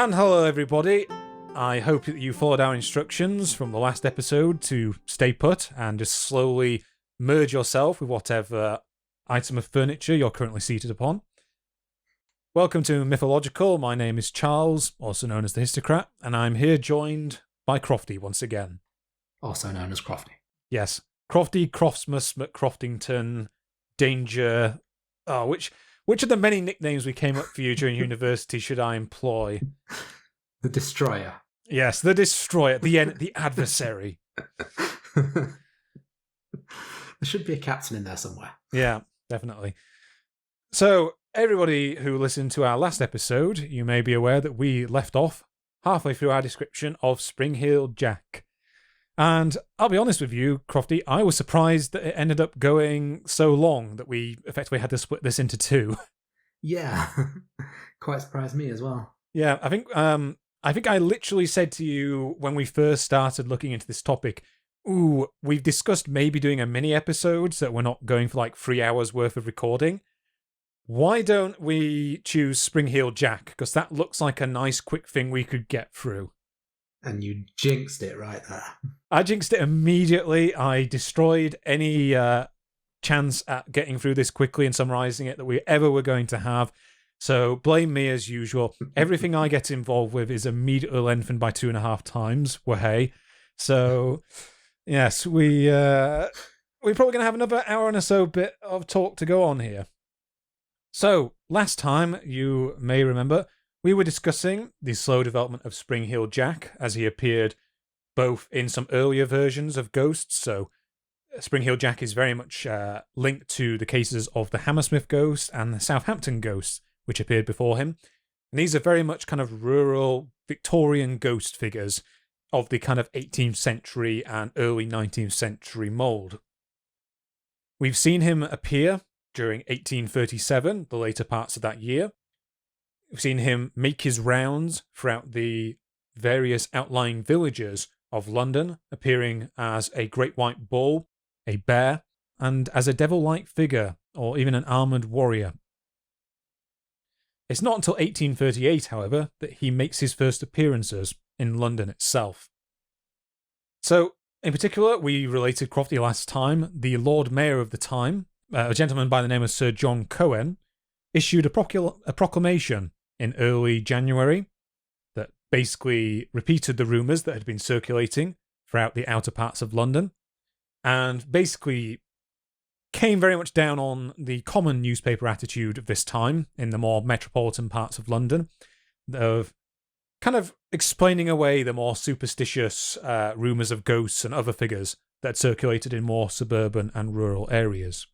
And hello everybody. I hope that you followed our instructions from the last episode to stay put and just slowly merge yourself with whatever item of furniture you're currently seated upon. Welcome to Mythillogical. My name is Charles, also known as the Histocrat, and I'm here joined by Crofty once again. Also known as Crofty. Yes, Crofty, Croftsmas, McCroftington, Danger. Oh, which of the many nicknames we came up for you during university should I employ? The Destroyer. Yes, the Destroyer, the adversary. There should be a captain in there somewhere. Yeah, definitely. So, everybody who listened to our last episode, you may be aware that we left off halfway through our description of Spring-Heeled Jack. And I'll be honest with you, Crofty, I was surprised that it ended up going so long that we effectively had to split this into two. Yeah, quite surprised me as well. Yeah, I think I literally said to you when we first started looking into this topic, ooh, we've discussed maybe doing a mini episode so that we're not going for like 3 hours worth of recording. Why don't we choose Spring-Heeled Jack? Because that looks like a nice quick thing we could get through. And you jinxed it right there. I jinxed it immediately. I destroyed any chance at getting through this quickly and summarising it that we ever were going to have. So blame me as usual. Everything I get involved with is immediately lengthened by 2.5 times. Wahey. So, yes, we're probably going to have another hour and so bit of talk to go on here. So, last time, you may remember, we were discussing the slow development of Spring-Heeled Jack as he appeared both in some earlier versions of Ghosts. So, Spring-Heeled Jack is very much linked to the cases of the Hammersmith Ghost and the Southampton Ghost, which appeared before him. And these are very much kind of rural Victorian ghost figures of the kind of 18th century and early 19th century mould. We've seen him appear during 1837, the later parts of that year. We've seen him make his rounds throughout the various outlying villages of London, appearing as a great white bull, a bear, and as a devil-like figure, or even an armoured warrior. It's not until 1838, however, that he makes his first appearances in London itself. So, in particular, we related Crofty last time, the Lord Mayor of the time, a gentleman by the name of Sir John Cohen, issued a proclamation in early January that basically repeated the rumours that had been circulating throughout the outer parts of London, and basically came very much down on the common newspaper attitude of this time in the more metropolitan parts of London, of kind of explaining away the more superstitious rumours of ghosts and other figures that circulated in more suburban and rural areas.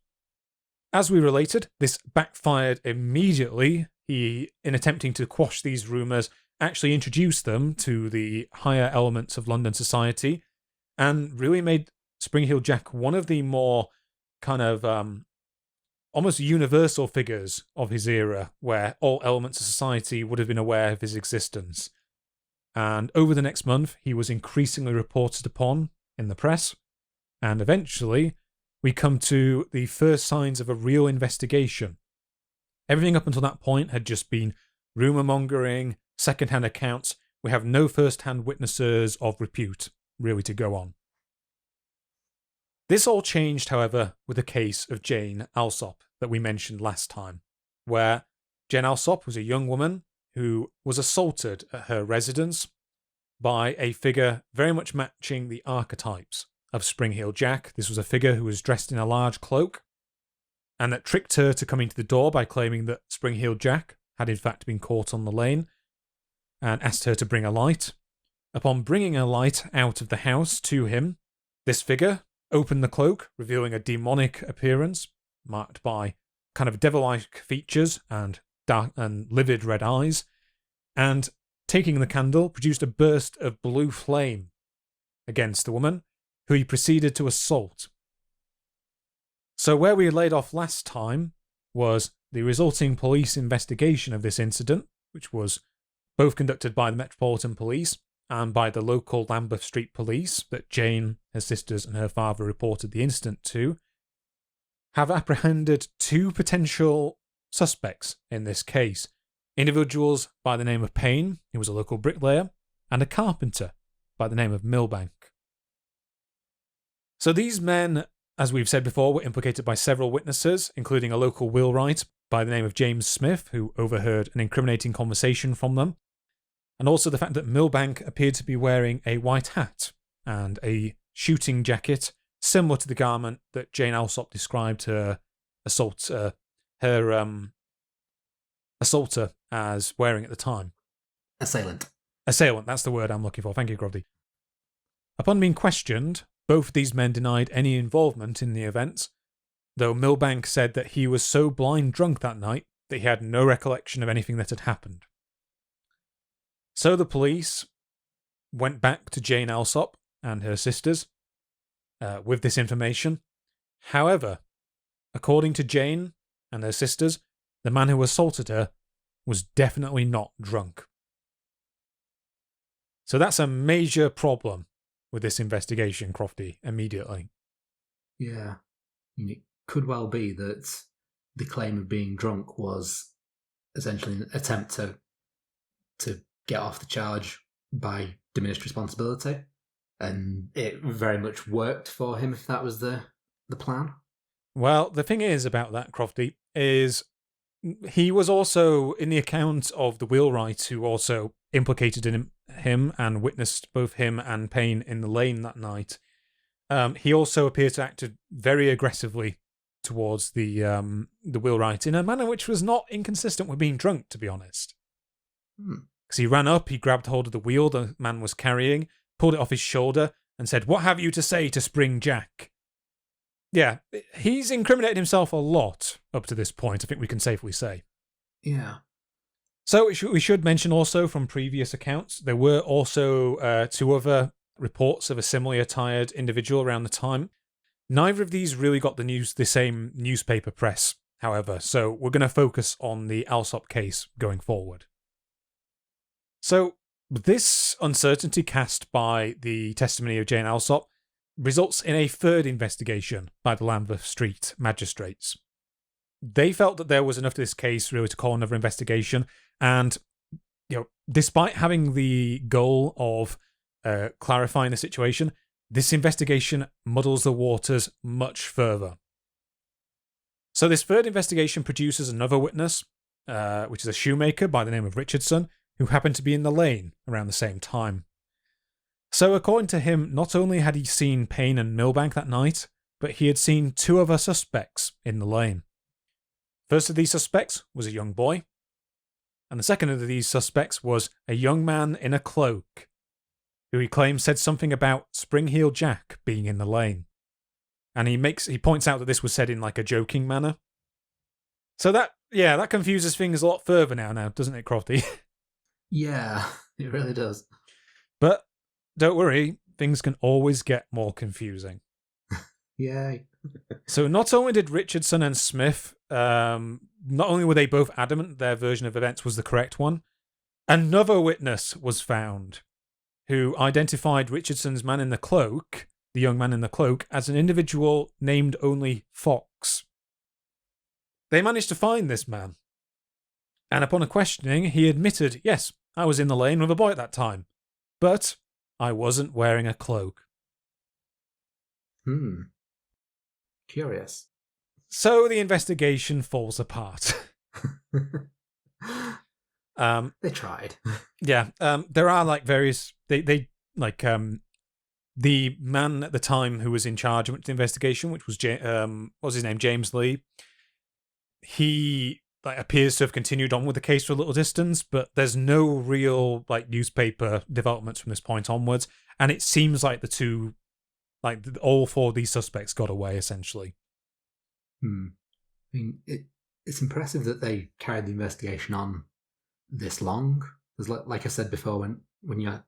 As we related, this backfired immediately. He, in attempting to quash these rumours, actually introduced them to the higher elements of London society and really made Spring-Heeled Jack one of the more kind of almost universal figures of his era, where all elements of society would have been aware of his existence. And over the next month, he was increasingly reported upon in the press, and eventually we come to the first signs of a real investigation. Everything up until that point had just been rumour-mongering, second-hand accounts. We have no first-hand witnesses of repute, really, to go on. This all changed, however, with the case of Jane Alsop that we mentioned last time, where Jane Alsop was a young woman who was assaulted at her residence by a figure very much matching the archetypes of Spring-Heeled Jack. This was a figure who was dressed in a large cloak, and that tricked her to come into the door by claiming that Spring-Heeled Jack had in fact been caught on the lane, and asked her to bring a light. Upon bringing a light out of the house to him, this figure opened the cloak, revealing a demonic appearance, marked by kind of devil-like features and dark and livid red eyes, and taking the candle, produced a burst of blue flame against the woman, who he proceeded to assault. So where we laid off last time was the resulting police investigation of this incident, which was both conducted by the Metropolitan Police and by the local Lambeth Street Police that Jane, her sisters and her father reported the incident to, have apprehended 2 potential suspects in this case, individuals by the name of Payne, who was a local bricklayer, and a carpenter by the name of Milbank. So these men, as we've said before, were implicated by several witnesses, including a local wheelwright by the name of James Smith, who overheard an incriminating conversation from them, and also the fact that Milbank appeared to be wearing a white hat and a shooting jacket similar to the garment that Jane Alsop described her assaulter as wearing at the time. Assailant, that's the word I'm looking for. Thank you, Crofty. Upon being questioned, both of these men denied any involvement in the events, though Milbank said that he was so blind drunk that night that he had no recollection of anything that had happened. So the police went back to Jane Alsop and her sisters with this information. However, according to Jane and her sisters, the man who assaulted her was definitely not drunk. So that's a major problem with this investigation, Crofty, immediately. Yeah. It could well be that the claim of being drunk was essentially an attempt to get off the charge by diminished responsibility. And it very much worked for him if that was the plan. Well, the thing is about that, Crofty, is he was also in the account of the wheelwright who also implicated in him and witnessed both him and Payne in the lane that night. He also appeared to act very aggressively towards the wheelwright in a manner which was not inconsistent with being drunk, to be honest. Because he ran up, he grabbed hold of the wheel the man was carrying, pulled it off his shoulder, and said, "What have you to say to Spring Jack?" Yeah, he's incriminated himself a lot up to this point, I think we can safely say. Yeah. So we should mention also from previous accounts, there were also 2 other reports of a similarly attired individual around the time. Neither of these really got the same newspaper press, however, so we're going to focus on the Alsop case going forward. So this uncertainty cast by the testimony of Jane Alsop results in a third investigation by the Lambeth Street magistrates. They felt that there was enough to this case really to call another investigation, and despite having the goal of clarifying the situation, this investigation muddles the waters much further. So this third investigation produces another witness, which is a shoemaker by the name of Richardson, who happened to be in the lane around the same time. So according to him, not only had he seen Payne and Milbank that night, but he had seen 2 other suspects in the lane. First of these suspects was a young boy, and the second of these suspects was a young man in a cloak, who he claims said something about Spring-Heeled Jack being in the lane. And he points out that this was said in like a joking manner. So that confuses things a lot further now, doesn't it, Crofty? Yeah, it really does. But don't worry, things can always get more confusing. Yay. So not only did Richardson and Smith, not only were they both adamant their version of events was the correct one, another witness was found who identified Richardson's man in the cloak, the young man in the cloak, as an individual named only Fox. They managed to find this man, and upon a questioning, he admitted, "Yes, I was in the lane with a boy at that time, but I wasn't wearing a cloak." Curious. So the investigation falls apart. They tried. Yeah, there are like various. They like the man at the time who was in charge of the investigation, which was what was his name, James Lee. He appears to have continued on with the case for a little distance, but there's no real newspaper developments from this point onwards, and it seems like the 2, all 4 of these suspects got away essentially. I mean, it's impressive that they carried the investigation on this long. Because like I said before, when you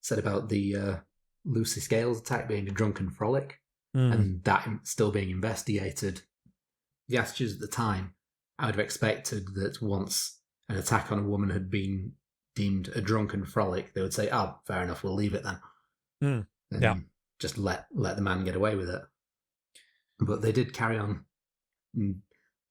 said about the Lucy Scales attack being a drunken frolic, and that still being investigated, the attitudes at the time, I would have expected that once an attack on a woman had been deemed a drunken frolic, they would say, "Oh, fair enough, we'll leave it then." And just let the man get away with it. But they did carry on and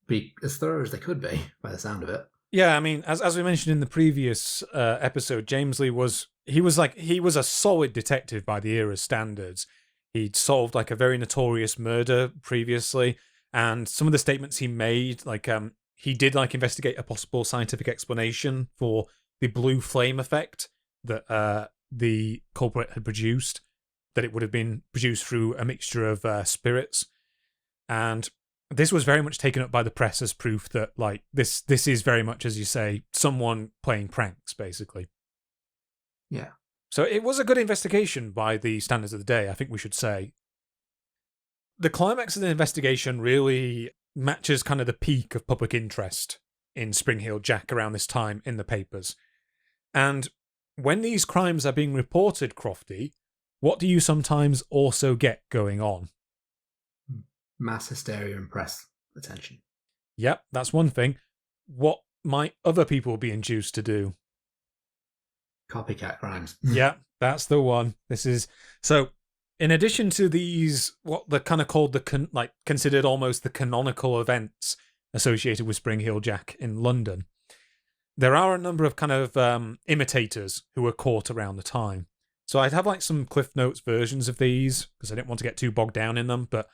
be as thorough as they could be, by the sound of it. Yeah, I mean, as we mentioned in the previous episode, James Lee was a solid detective by the era's standards. He'd solved like a very notorious murder previously, and some of the statements he made, like he did like investigate a possible scientific explanation for the blue flame effect that the culprit had produced, that it would have been produced through a mixture of spirits. And this was very much taken up by the press as proof that, like, this is very much, as you say, someone playing pranks, basically. Yeah. So it was a good investigation by the standards of the day, I think we should say. The climax of the investigation really matches kind of the peak of public interest in Spring-Heeled Jack around this time in the papers. And when these crimes are being reported, Crofty, what do you sometimes also get going on? Mass hysteria and press attention. Yep, that's one thing. What might other people be induced to do? Copycat crimes. Yeah, that's the one. This is so. In addition to these, what they're kind of called considered almost the canonical events associated with Spring-Heeled Jack in London, there are a number of kind of imitators who were caught around the time. So I'd have like some Cliff Notes versions of these because I didn't want to get too bogged down in them. But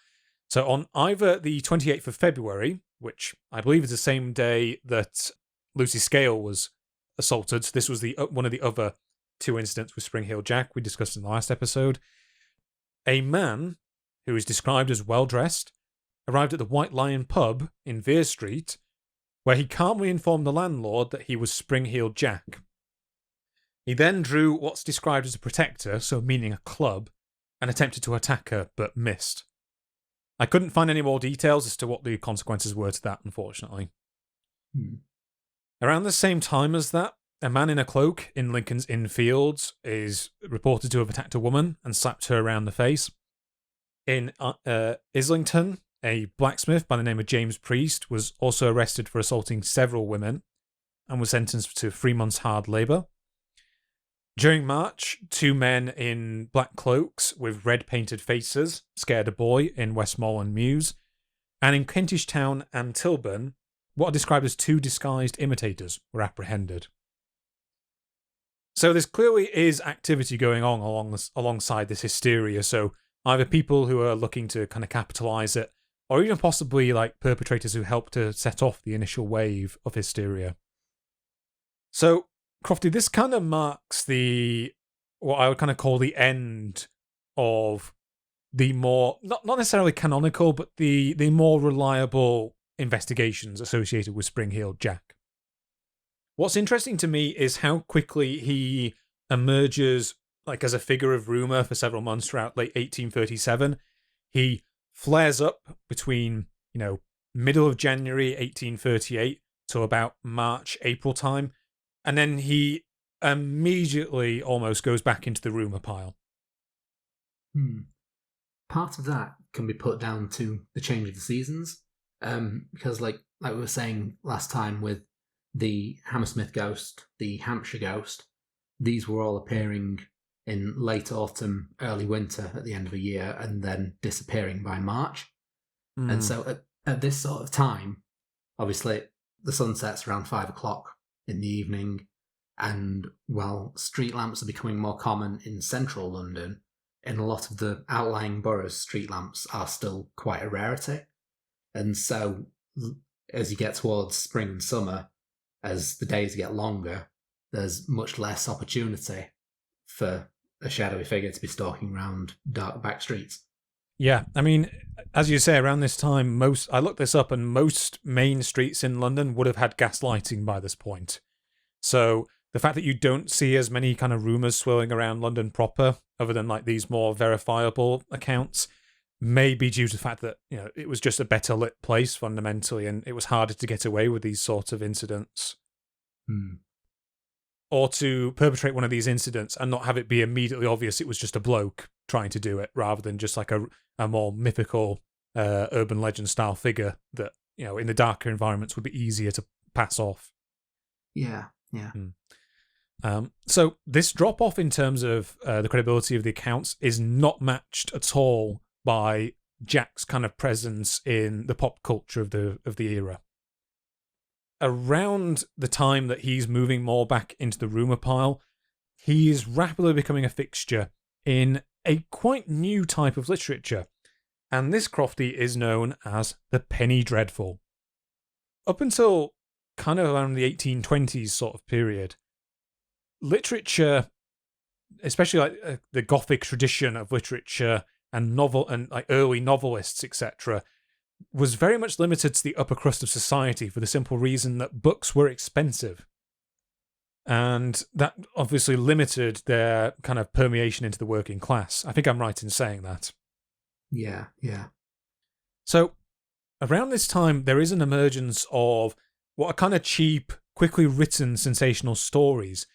so on either the 28th of February, which I believe is the same day that Lucy Scale was assaulted. This was the one of the other two incidents with Spring-Heeled Jack we discussed in the last episode. A man who is described as well-dressed arrived at the White Lion pub in Vere Street, where he calmly informed the landlord that he was Spring-Heeled Jack. He then drew what's described as a protector, so meaning a club, and attempted to attack her, but missed. I couldn't find any more details as to what the consequences were to that, unfortunately. Around the same time as that, a man in a cloak in Lincoln's Inn Fields is reported to have attacked a woman and slapped her around the face. In Islington, a blacksmith by the name of James Priest was also arrested for assaulting several women and was sentenced to 3 months hard labour. During March, 2 men in black cloaks with red painted faces scared a boy in Westmoreland Mews, and in Kentish Town and Tilburn, what are described as 2 disguised imitators were apprehended. So there clearly is activity going on alongside this hysteria, so either people who are looking to kind of capitalise it, or even possibly like perpetrators who helped to set off the initial wave of hysteria. So, Crofty, this kind of marks what I would kind of call the end of the more, not necessarily canonical, but the more reliable investigations associated with Spring-Heeled Jack. What's interesting to me is how quickly he emerges like as a figure of rumour for several months throughout late 1837. He flares up between, middle of January 1838 to about March, April time, and then he immediately almost goes back into the rumour pile. Part of that can be put down to the change of the seasons, because like we were saying last time with the Hammersmith Ghost, the Hampshire Ghost, these were all appearing in late autumn, early winter at the end of a year, and then disappearing by March. And so at this sort of time, obviously the sun sets around 5 o'clock in the evening, and while street lamps are becoming more common in central London, in a lot of the outlying boroughs, street lamps are still quite a rarity. And so as you get towards spring and summer, as the days get longer, there's much less opportunity for a shadowy figure to be stalking around dark back streets. Yeah, I mean, as you say, around this time, I looked this up, and most main streets in London would have had gas lighting by this point. So the fact that you don't see as many kind of rumours swirling around London proper, other than like these more verifiable accounts, may be due to the fact that it was just a better lit place fundamentally, and it was harder to get away with these sorts of incidents. Or to perpetrate one of these incidents and not have it be immediately obvious it was just a bloke trying to do it, rather than just like a more mythical urban legend style figure that in the darker environments would be easier to pass off. Yeah. So this drop off in terms of the credibility of the accounts is not matched at all by Jack's kind of presence in the pop culture of the era. around the time that he's moving more back into the rumour pile, he is rapidly becoming a fixture in a quite new type of literature, and this Crofty is known as the Penny Dreadful. Up until kind of around the 1820s sort of period, literature, especially like the Gothic tradition of literature and novel and like early novelists, etc., was very much limited to the upper crust of society for the simple reason that books were expensive. And that obviously limited their kind of permeation into the working class. I think I'm right in saying that. Yeah. So, around this time, there is an emergence of what are kind of cheap, quickly written sensational stories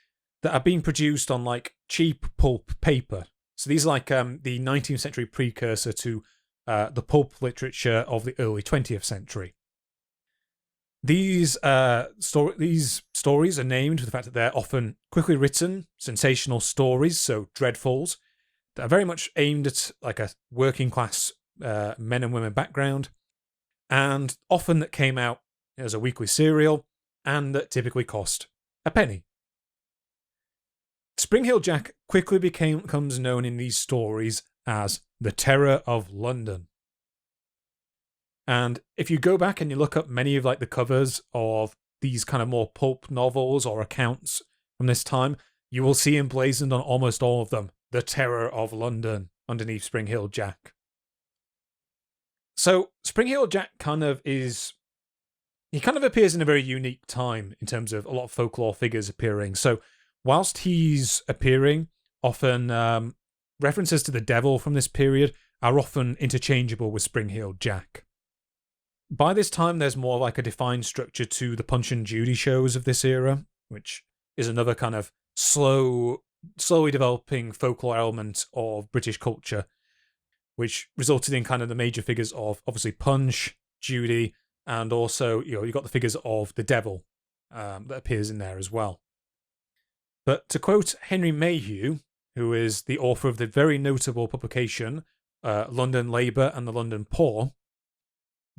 that are being produced on like cheap pulp paper. So these are like the 19th century precursor to the pulp literature of the early 20th century. These stories are named for the fact that they're often quickly written, sensational stories, so dreadfuls, that are very much aimed at like a working class men and women background, and often that came out as a weekly serial, and that typically cost a penny. Spring Heel Jack quickly becomes known in these stories as the Terror of London. And if you go back and you look up many of like the covers of these kind of more pulp novels or accounts from this time, you will see emblazoned on almost all of them, the Terror of London, underneath Spring Heel Jack. So Spring Heel Jack he kind of appears in a very unique time in terms of a lot of folklore figures appearing. So whilst he's appearing, often references to the devil from this period are often interchangeable with Spring Heel Jack. By this time, there's more like a defined structure to the Punch and Judy shows of this era, which is another kind of slowly developing folklore element of British culture, which resulted in kind of the major figures of obviously Punch, Judy, and also you've got the figures of the devil that appears in there as well. But to quote Henry Mayhew, who is the author of the very notable publication London Labour and the London Poor,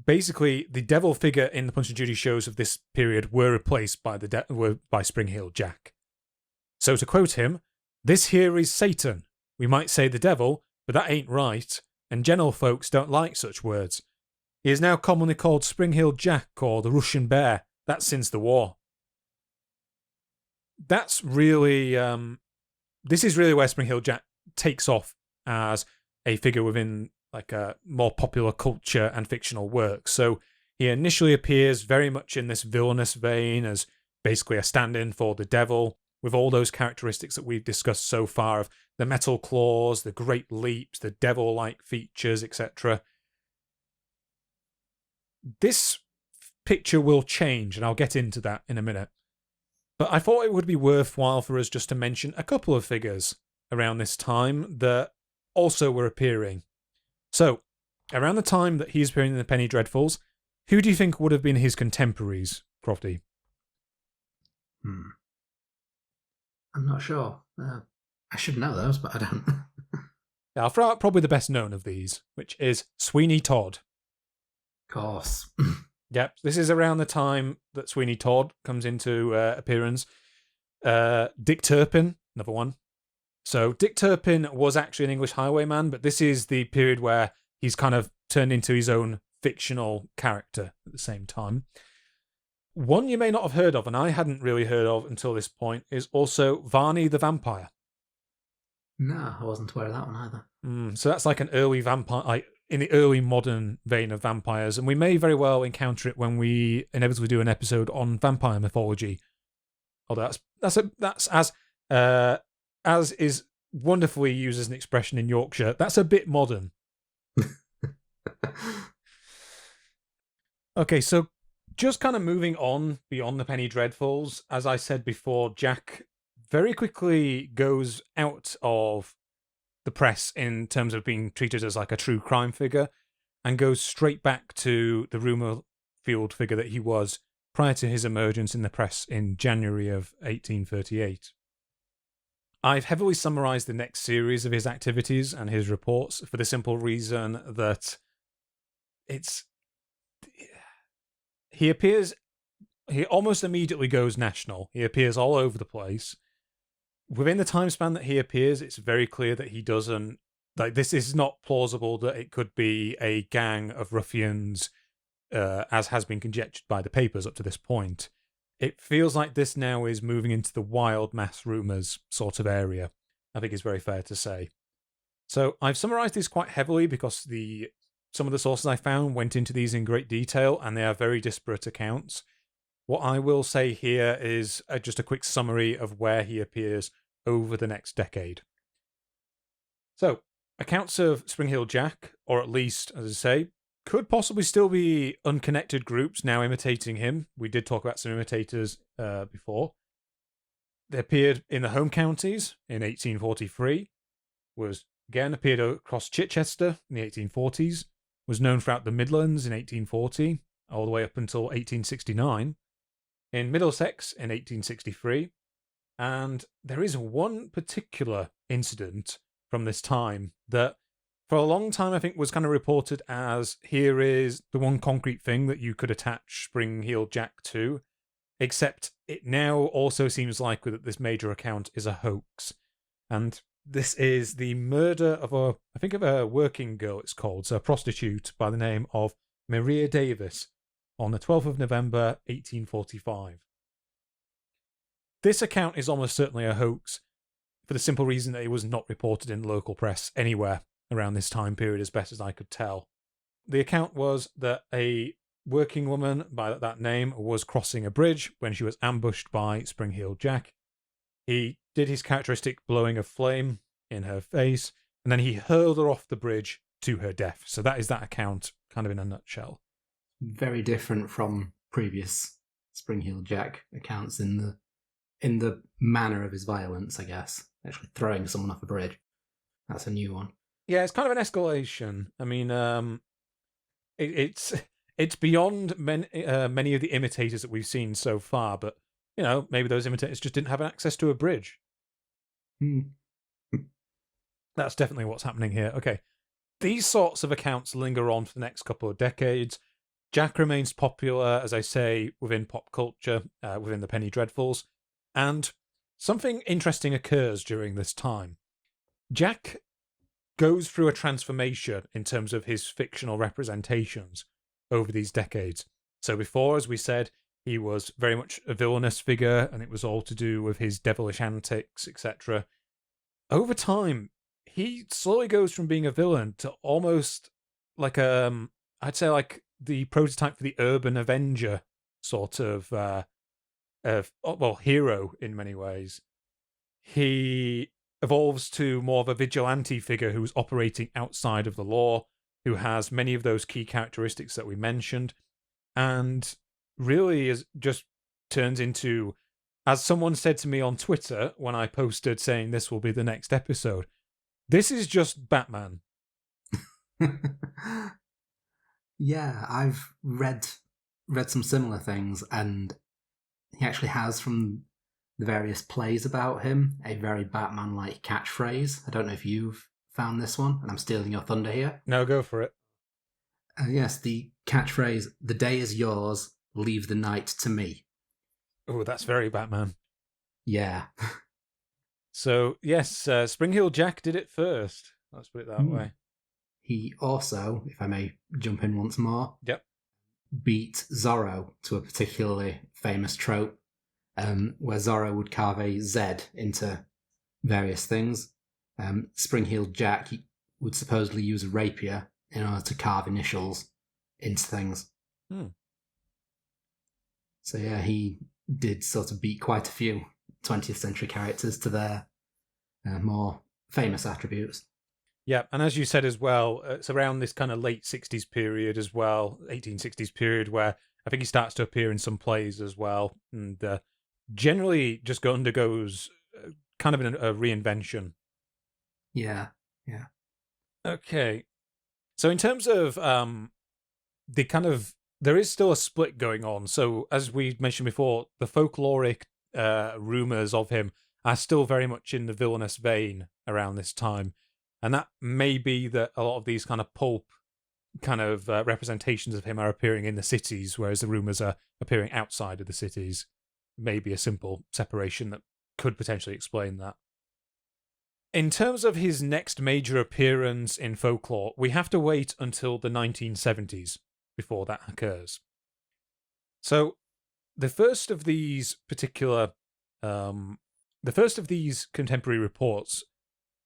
basically the devil figure in the Punch and Judy shows of this period were replaced by by Spring Heel Jack. So to quote him, "This here is Satan. We might say the devil, but that ain't right, and general folks don't like such words. He is now commonly called Spring Heel Jack or the Russian Bear. That's since the war." That's really this is really where Spring Heel Jack takes off as a figure within like a more popular culture and fictional work. So he initially appears very much in this villainous vein as basically a stand-in for the devil, with all those characteristics that we've discussed so far of the metal claws, the great leaps, the devil-like features, etc. This picture will change, and I'll get into that in a minute. But I thought it would be worthwhile for us just to mention a couple of figures around this time that also were appearing. So, around the time that he's appearing in the Penny Dreadfuls, who do you think would have been his contemporaries, Crofty? I'm not sure. I should know those, but I don't. I'll throw out probably the best known of these, which is Sweeney Todd. Of course. Yep, this is around the time that Sweeney Todd comes into appearance. Dick Turpin, another one. So Dick Turpin was actually an English highwayman, but this is the period where he's kind of turned into his own fictional character at the same time. One you may not have heard of, and I hadn't really heard of until this point, is also Vani the Vampire. No, I wasn't aware of that one either. So that's like an early vampire, like in the early modern vein of vampires, and we may very well encounter it when we inevitably do an episode on vampire mythology. Although that's as is wonderfully used as an expression in Yorkshire, that's a bit modern. Okay, so just kind of moving on beyond the Penny Dreadfuls, as I said before, Jack very quickly goes out of the press in terms of being treated as like a true crime figure and goes straight back to the rumour-fueled figure that he was prior to his emergence in the press in January of 1838. I've heavily summarised the next series of his activities and his reports for the simple reason that he appears he almost immediately goes national. He appears all over the place. Within the time span that he appears, it's very clear that he doesn't... Like, this is not plausible that it could be a gang of ruffians, as has been conjectured by the papers up to this point. It feels like this now is moving into the wild mass rumours sort of area, I think is very fair to say. So I've summarised these quite heavily because some of the sources I found went into these in great detail, and they are very disparate accounts. What I will say here is just a quick summary of where he appears over the next decade. So, accounts of Spring Heel Jack, or at least, as I say, could possibly still be unconnected groups now imitating him. We did talk about some imitators before. They appeared in the home counties in 1843, appeared across Chichester in the 1840s, was known throughout the Midlands in 1840, all the way up until 1869, in Middlesex in 1863, and there is one particular incident from this time that for a long time I think was kind of reported as, here is the one concrete thing that you could attach Spring Heel Jack to, except it now also seems likely that this major account is a hoax. And this is the murder of a working girl, it's called, so a prostitute by the name of Maria Davis on the 12th of November, 1845. This account is almost certainly a hoax for the simple reason that it was not reported in local press anywhere around this time period, as best as I could tell. The account was that a working woman by that name was crossing a bridge when she was ambushed by Spring Heel Jack. He did his characteristic blowing of flame in her face, and then he hurled her off the bridge to her death. So that is that account, kind of in a nutshell. Very different from previous Spring Heel Jack accounts in the manner of his violence, I guess. Actually throwing someone off a bridge. That's a new one. Yeah, it's kind of an escalation. I mean, it's beyond many of the imitators that we've seen so far, but, you know, maybe those imitators just didn't have access to a bridge. That's definitely what's happening here. Okay, these sorts of accounts linger on for the next couple of decades. Jack remains popular, as I say, within pop culture, within the Penny Dreadfuls, and something interesting occurs during this time. Jack goes through a transformation in terms of his fictional representations over these decades. So before, as we said, he was very much a villainous figure, and it was all to do with his devilish antics, etc. Over time, he slowly goes from being a villain to almost like I'd say like the prototype for the urban Avenger sort of hero in many ways. He evolves to more of a vigilante figure who's operating outside of the law, who has many of those key characteristics that we mentioned, and really just turns into, as someone said to me on Twitter when I posted saying this will be the next episode, this is just Batman. Yeah, I've read some similar things, and he actually has, from the various plays about him, a very Batman-like catchphrase. I don't know if you've found this one, and I'm stealing your thunder here. No, go for it. Yes, the catchphrase, "The day is yours, leave the night to me." Oh, that's very Batman. Yeah. So, yes, Spring Heel Jack did it first. Let's put it that way. He also, if I may jump in once more, beat Zorro to a particularly famous trope, where Zorro would carve a Z into various things. Spring Heel Jack would supposedly use a rapier in order to carve initials into things. So yeah, he did sort of beat quite a few 20th century characters to their more famous attributes. Yeah, and as you said as well, it's around this kind of late 60s period as well, 1860s period, where I think he starts to appear in some plays as well, and generally just undergoes kind of a reinvention. Yeah. Okay. So in terms of there is still a split going on. So as we mentioned before, the folkloric rumours of him are still very much in the villainous vein around this time. And that may be that a lot of these kind of pulp kind of representations of him are appearing in the cities, whereas the rumours are appearing outside of the cities. Maybe a simple separation that could potentially explain that. In terms of his next major appearance in folklore, we have to wait until the 1970s before that occurs. So, the first of these contemporary reports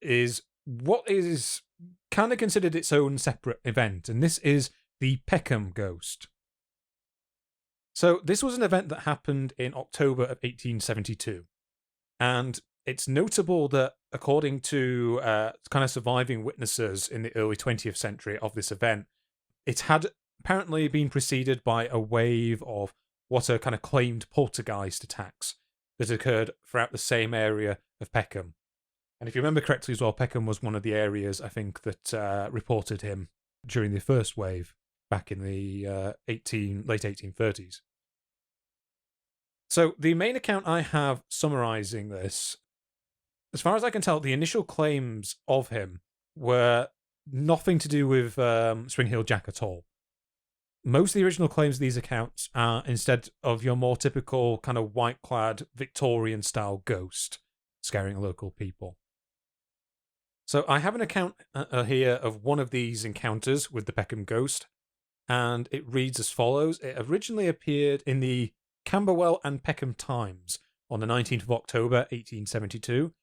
is what is kind of considered its own separate event, and this is the Peckham Ghost. So, this was an event that happened in October of 1872, and it's notable that, according to kind of surviving witnesses in the early 20th century of this event, it had apparently been preceded by a wave of what are kind of claimed poltergeist attacks that occurred throughout the same area of Peckham. And if you remember correctly as well, Peckham was one of the areas, I think, that reported him during the first wave back in the late 1830s. So the main account I have summarising this, as far as I can tell, the initial claims of him were nothing to do with Spring Heel Jack at all. Most of the original claims of these accounts are instead of your more typical kind of white-clad Victorian-style ghost scaring local people. So I have an account here of one of these encounters with the Peckham Ghost, and it reads as follows. It originally appeared in the Camberwell and Peckham Times on the 19th of October, 1872,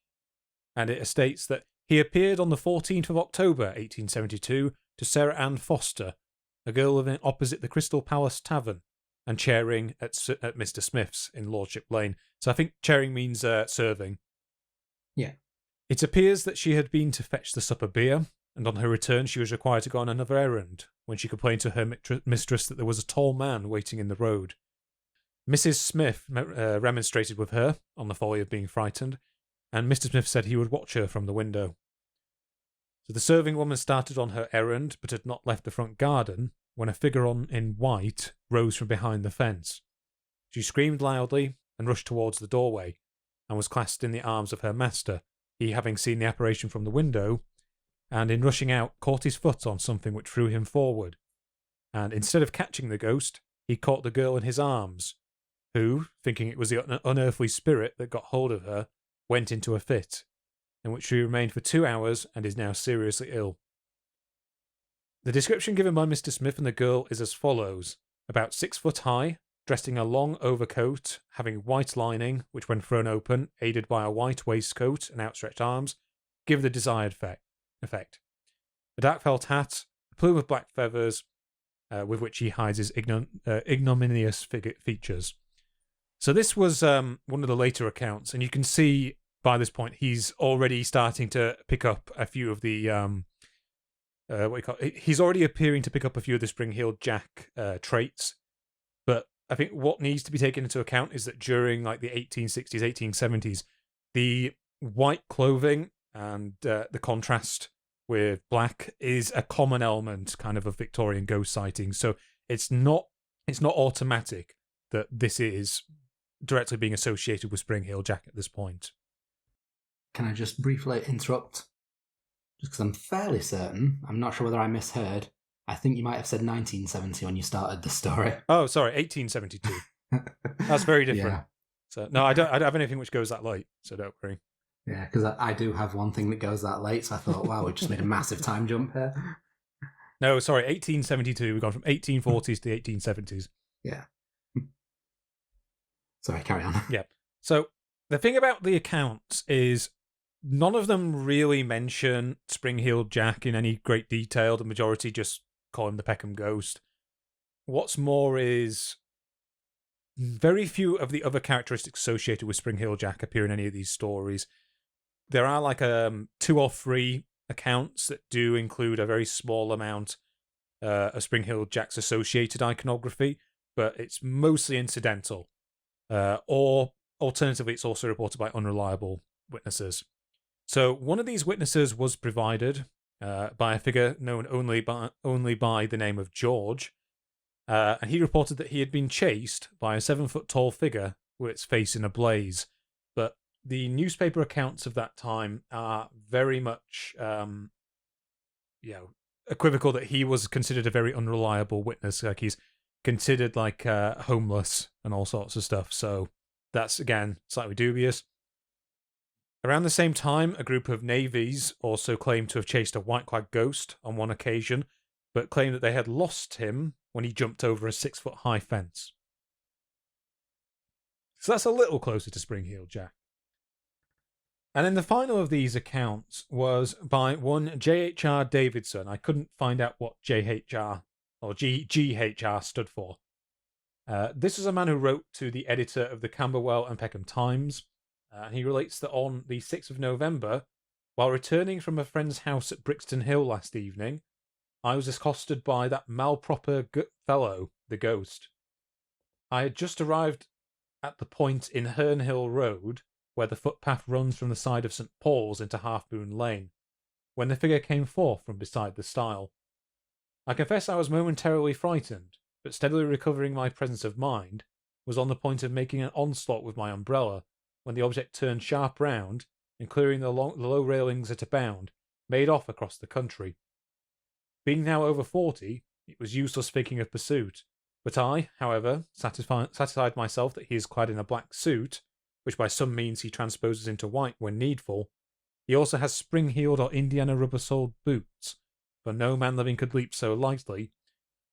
and it states that he appeared on the 14th of October, 1872, to Sarah Ann Foster, a girl living opposite the Crystal Palace Tavern, and chairing at Mr. Smith's in Lordship Lane. So I think chairing means serving. Yeah. It appears that she had been to fetch the supper beer, and on her return she was required to go on another errand, when she complained to her mistress that there was a tall man waiting in the road. Mrs. Smith remonstrated with her on the folly of being frightened, and Mr. Smith said he would watch her from the window. So the serving woman started on her errand, but had not left the front garden, when a figure in white rose from behind the fence. She screamed loudly and rushed towards the doorway, and was clasped in the arms of her master, he having seen the apparition from the window, and in rushing out caught his foot on something which threw him forward, and instead of catching the ghost, he caught the girl in his arms, who, thinking it was the unearthly spirit that got hold of her, went into a fit, in which she remained for 2 hours and is now seriously ill. The description given by Mr. Smith and the girl is as follows: about 6 foot high, dressed in a long overcoat, having white lining, which when thrown open, aided by a white waistcoat and outstretched arms, give the desired effect. A dark felt hat, a plume of black feathers, with which he hides his ignominious features. So this was one of the later accounts, and you can see by this point he's already starting to pick up a few of the he's already appearing to pick up a few of the Spring-Heeled Jack traits. But I think what needs to be taken into account is that during like the 1860s, 1870s, the white clothing and the contrast with black is a common element kind of Victorian ghost sightings. So it's not automatic that this is directly being associated with Spring-Heeled Jack at this point. Can I just briefly interrupt? Just because I'm fairly certain, I'm not sure whether I misheard. I think you might have said 1970 when you started the story. Oh, sorry, 1872. That's very different. Yeah. So no, I don't have anything which goes that late, so don't worry. Yeah, because I do have one thing that goes that late, so I thought, wow, we just made a massive time jump here. No, sorry, 1872. We've gone from 1840s to the 1870s. Yeah. Sorry, carry on. Yeah. So the thing about the accounts is none of them really mention Spring-Heeled Jack in any great detail. The majority just call him the Peckham Ghost. What's more is very few of the other characteristics associated with Spring-Heeled Jack appear in any of these stories. There are like 2 or 3 accounts that do include a very small amount of Spring-Heeled Jack's associated iconography, but it's mostly incidental. Or alternatively, it's also reported by unreliable witnesses. So one of these witnesses was provided by a figure known only by the name of George, and he reported that he had been chased by a 7-foot-tall figure with its face in a blaze. But the newspaper accounts of that time are very much, equivocal that he was considered a very unreliable witness. Like, he's considered like homeless and all sorts of stuff. So that's, again, slightly dubious. Around the same time, a group of navies also claimed to have chased a white-clad ghost on one occasion, but claimed that they had lost him when he jumped over a 6-foot-high fence. So that's a little closer to Spring-Heeled Jack. And then the final of these accounts was by one J.H.R. Davidson. I couldn't find out what J.H.R. or G.H.R. stood for. This is a man who wrote to the editor of the Camberwell and Peckham Times. He relates that on the 6th of November, while returning from a friend's house at Brixton Hill last evening, I was accosted by that malproper fellow, the ghost. I had just arrived at the point in Herne Hill Road where the footpath runs from the side of St. Paul's into Half Moon Lane, when the figure came forth from beside the stile. I confess I was momentarily frightened, but steadily recovering my presence of mind, was on the point of making an onslaught with my umbrella, when the object turned sharp round, and clearing the low railings at a bound, made off across the country. Being now over 40, it was useless speaking of pursuit, but I, however, satisfied myself that he is clad in a black suit, which by some means he transposes into white when needful. He also has spring-heeled or Indiana rubber-soled boots, for no man living could leap so lightly,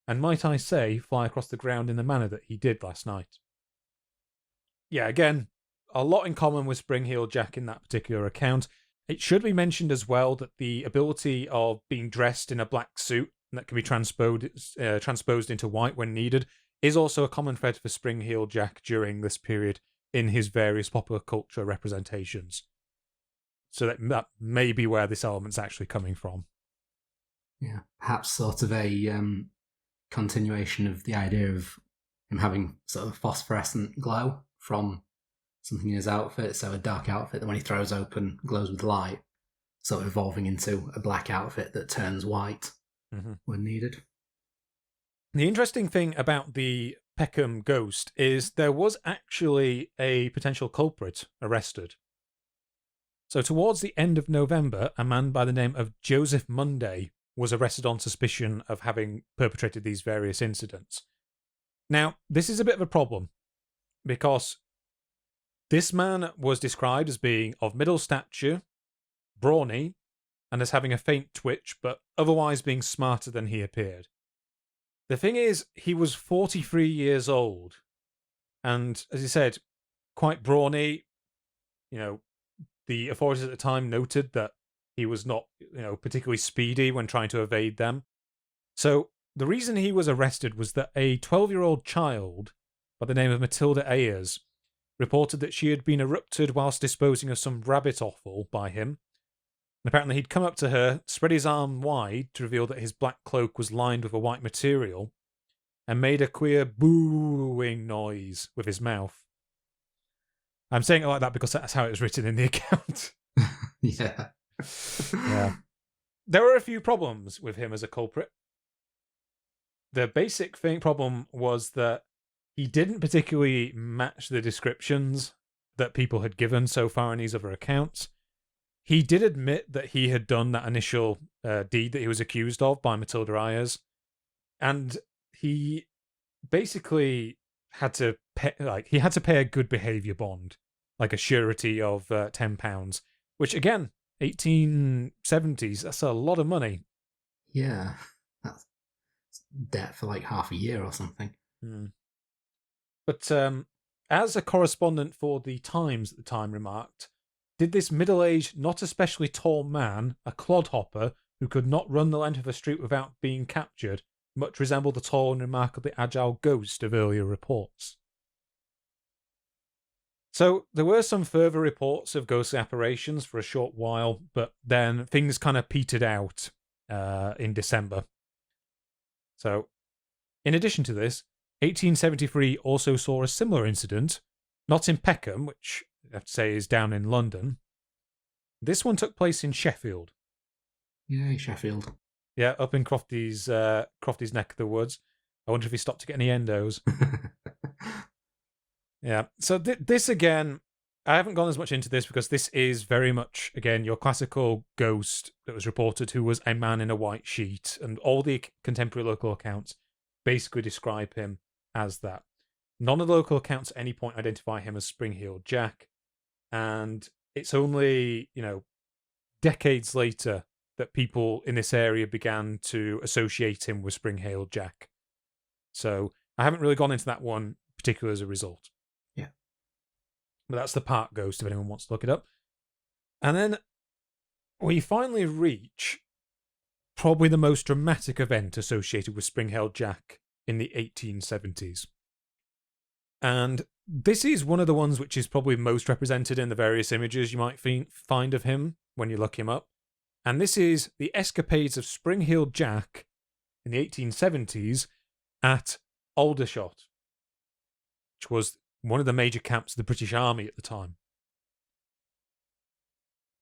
and might I say, fly across the ground in the manner that he did last night. Yeah, again, a lot in common with Spring-Heeled Jack in that particular account. It should be mentioned as well that the ability of being dressed in a black suit that can be transposed into white when needed is also a common thread for Spring-Heeled Jack during this period in his various popular culture representations. So that may be where this element's actually coming from. Yeah, perhaps sort of a continuation of the idea of him having sort of phosphorescent glow from something in his outfit, so a dark outfit that when he throws open glows with light, sort of evolving into a black outfit that turns white when needed. The interesting thing about the Peckham Ghost is there was actually a potential culprit arrested. So towards the end of November, a man by the name of Joseph Monday was arrested on suspicion of having perpetrated these various incidents. Now, this is a bit of a problem, because this man was described as being of middle stature, brawny, and as having a faint twitch, but otherwise being smarter than he appeared. The thing is, he was 43 years old, and, as he said, quite brawny. You know, the authorities at the time noted that he was not, particularly speedy when trying to evade them. So, the reason he was arrested was that a 12-year-old child by the name of Matilda Ayers reported that she had been erupted whilst disposing of some rabbit offal by him. And apparently he'd come up to her, spread his arm wide to reveal that his black cloak was lined with a white material, and made a queer booing noise with his mouth. I'm saying it like that because that's how it was written in the account. Yeah. Yeah. There were a few problems with him as a culprit. The basic problem was that he didn't particularly match the descriptions that people had given so far in these other accounts. He did admit that he had done that initial deed that he was accused of by Matilda Ayers, and he basically had to pay, a good behaviour bond, like a surety of £10, which again, 1870s, that's a lot of money. Yeah, that's debt for like half a year or something. But as a correspondent for the Times at the time remarked, did this middle-aged, not especially tall man, a clodhopper who could not run the length of a street without being captured, much resemble the tall and remarkably agile ghost of earlier reports? So there were some further reports of ghostly apparitions for a short while, but then things kind of petered out in December. So, in addition to this, 1873 also saw a similar incident, not in Peckham, which I have to say is down in London. This one took place in Sheffield. Yay, Sheffield. Yeah, up in Crofty's neck of the woods. I wonder if he stopped to get any endos. Yeah, so this again, I haven't gone as much into this because this is very much, again, your classical ghost that was reported who was a man in a white sheet, and all the contemporary local accounts basically describe him as that. None of the local accounts at any point identify him as Spring-Heeled Jack, and it's only, decades later that people in this area began to associate him with Spring-Heeled Jack. So I haven't really gone into that one particularly as a result. Yeah. But that's the Park Ghost, if anyone wants to look it up. And then we finally reach probably the most dramatic event associated with Spring-Heeled Jack in the 1870s. And this is one of the ones which is probably most represented in the various images you might find of him when you look him up. And this is the escapades of Spring-Heeled Jack in the 1870s at Aldershot, which was one of the major camps of the British Army at the time.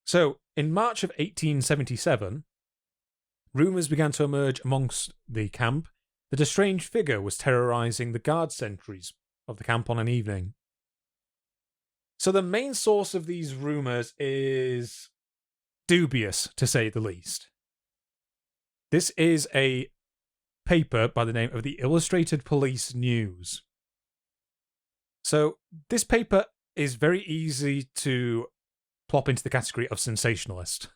So, in March of 1877, rumours began to emerge amongst the camp that a strange figure was terrorising the guard sentries of the camp on an evening. So the main source of these rumours is dubious, to say the least. This is a paper by the name of the Illustrated Police News. So this paper is very easy to plop into the category of sensationalist.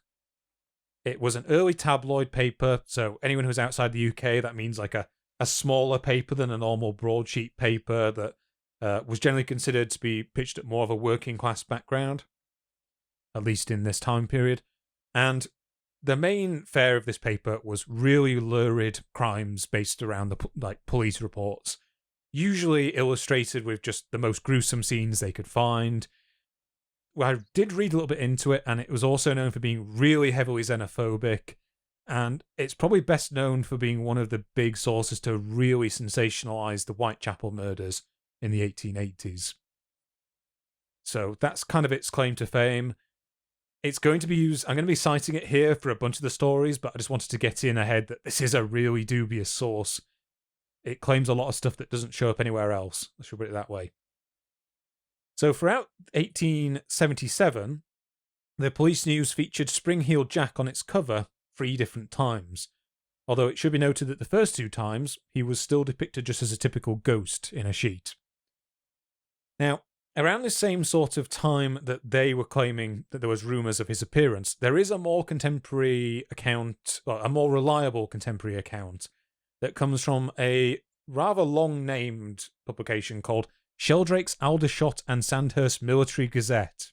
It was an early tabloid paper, so anyone who's outside the UK, that means like a smaller paper than a normal broadsheet paper that was generally considered to be pitched at more of a working class background, at least in this time period. And the main fare of this paper was really lurid crimes based around the police reports, usually illustrated with just the most gruesome scenes they could find. Well, I did read a little bit into it, and it was also known for being really heavily xenophobic, and it's probably best known for being one of the big sources to really sensationalize the Whitechapel murders in the 1880s. So that's kind of its claim to fame. It's going to be used, I'm going to be citing it here for a bunch of the stories, but I just wanted to get in ahead that this is a really dubious source. It claims a lot of stuff that doesn't show up anywhere else, let's put it that way. So throughout 1877, the Police News featured Spring-Heeled Jack on its cover 3 different times, although it should be noted that the first 2 times he was still depicted just as a typical ghost in a sheet. Now, around the same sort of time that they were claiming that there was rumours of his appearance, there is a more contemporary account, or a more reliable contemporary account, that comes from a rather long-named publication called Sheldrake's Aldershot and Sandhurst Military Gazette.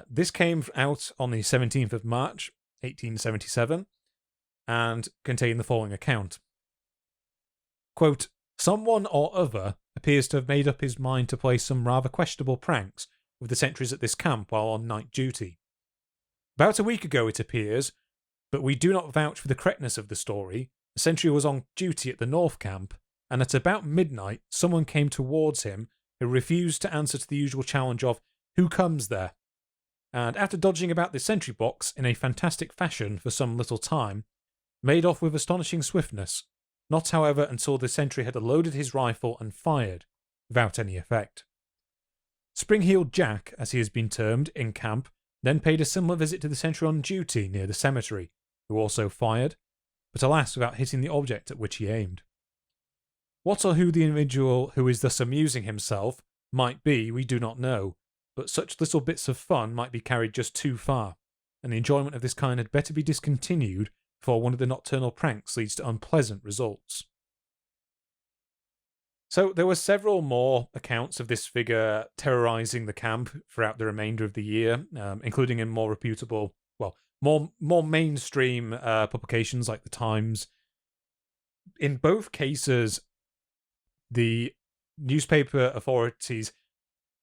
This came out on the 17th of March, 1877, and contained the following account. Quote, "Someone or other appears to have made up his mind to play some rather questionable pranks with the sentries at this camp while on night duty. About a week ago, it appears, but we do not vouch for the correctness of the story, a sentry was on duty at the North Camp, and at about midnight someone came towards him who refused to answer to the usual challenge of, 'Who comes there?' And after dodging about the sentry box in a fantastic fashion for some little time, made off with astonishing swiftness, not however until the sentry had loaded his rifle and fired, without any effect. Spring-Heeled Jack, as he has been termed, in camp, then paid a similar visit to the sentry on duty near the cemetery, who also fired, but alas without hitting the object at which he aimed. What or who the individual who is thus amusing himself might be, we do not know, but such little bits of fun might be carried just too far, and the enjoyment of this kind had better be discontinued before one of the nocturnal pranks leads to unpleasant results." So there were several more accounts of this figure terrorising the camp throughout the remainder of the year, including in more reputable, more mainstream publications like the Times. In both cases, the newspaper authorities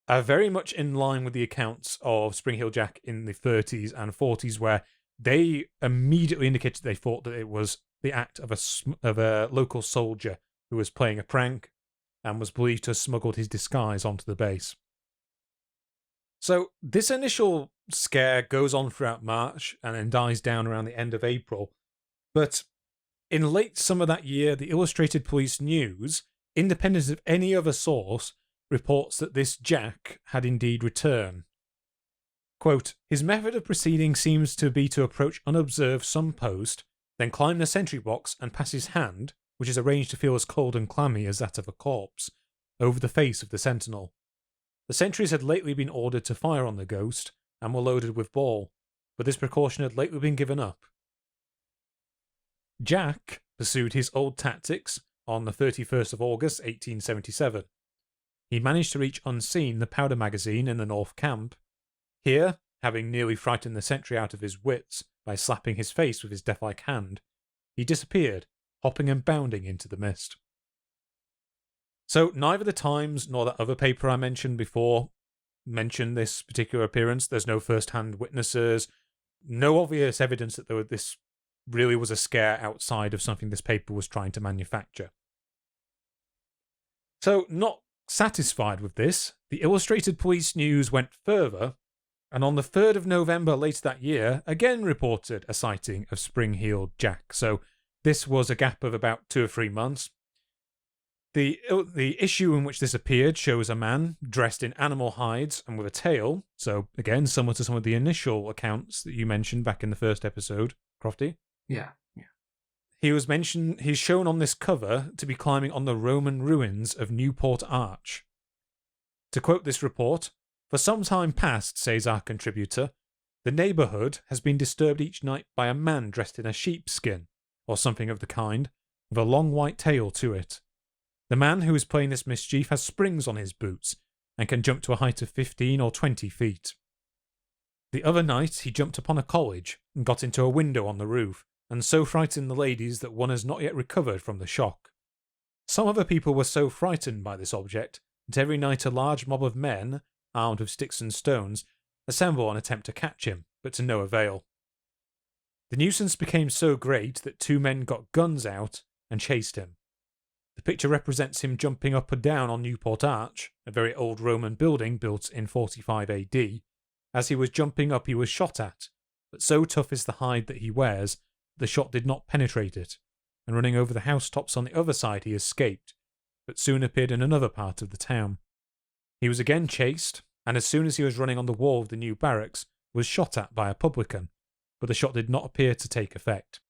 are very much in line with the accounts of Spring-Heeled Jack in the 30s and 40s, where they immediately indicated they thought that it was the act of a local soldier who was playing a prank and was believed to have smuggled his disguise onto the base. So this initial scare goes on throughout March and then dies down around the end of April. But in late summer that year, the Illustrated Police News, independent of any other source, reports that this Jack had indeed returned. Quote, his method of proceeding seems to be to approach unobserved some post, then climb the sentry box and pass his hand, which is arranged to feel as cold and clammy as that of a corpse, over the face of the sentinel. The sentries had lately been ordered to fire on the ghost, and were loaded with ball, but this precaution had lately been given up. Jack pursued his old tactics on the 31st of August 1877. He managed to reach unseen the powder magazine in the North Camp. Here, having nearly frightened the sentry out of his wits by slapping his face with his death-like hand, he disappeared, hopping and bounding into the mist. So neither the Times nor that other paper I mentioned before mentioned this particular appearance. There's no first-hand witnesses, no obvious evidence that this really was a scare outside of something this paper was trying to manufacture. So, not satisfied with this, the Illustrated Police News went further, and on the 3rd of November later that year, again reported a sighting of Spring-Heeled Jack. So this was a gap of about 2 or 3 months. The issue in which this appeared shows a man dressed in animal hides and with a tail, so again, similar to some of the initial accounts that you mentioned back in the first episode, Crofty. Yeah. He's shown on this cover to be climbing on the Roman ruins of Newport Arch. To quote this report, for some time past, says our contributor, the neighbourhood has been disturbed each night by a man dressed in a sheepskin, or something of the kind, with a long white tail to it. The man who is playing this mischief has springs on his boots, and can jump to a height of 15 or 20 feet. The other night he jumped upon a college, and got into a window on the roof, and so frightened the ladies that one has not yet recovered from the shock. Some other people were so frightened by this object, that every night a large mob of men, armed with sticks and stones, assemble and attempt to catch him, but to no avail. The nuisance became so great that 2 men got guns out and chased him. The picture represents him jumping up and down on Newport Arch, a very old Roman building built in 45 AD. As he was jumping up he was shot at, but so tough is the hide that he wears, the shot did not penetrate it, and running over the housetops on the other side he escaped, but soon appeared in another part of the town. He was again chased, and as soon as he was running on the wall of the new barracks, was shot at by a publican, but the shot did not appear to take effect.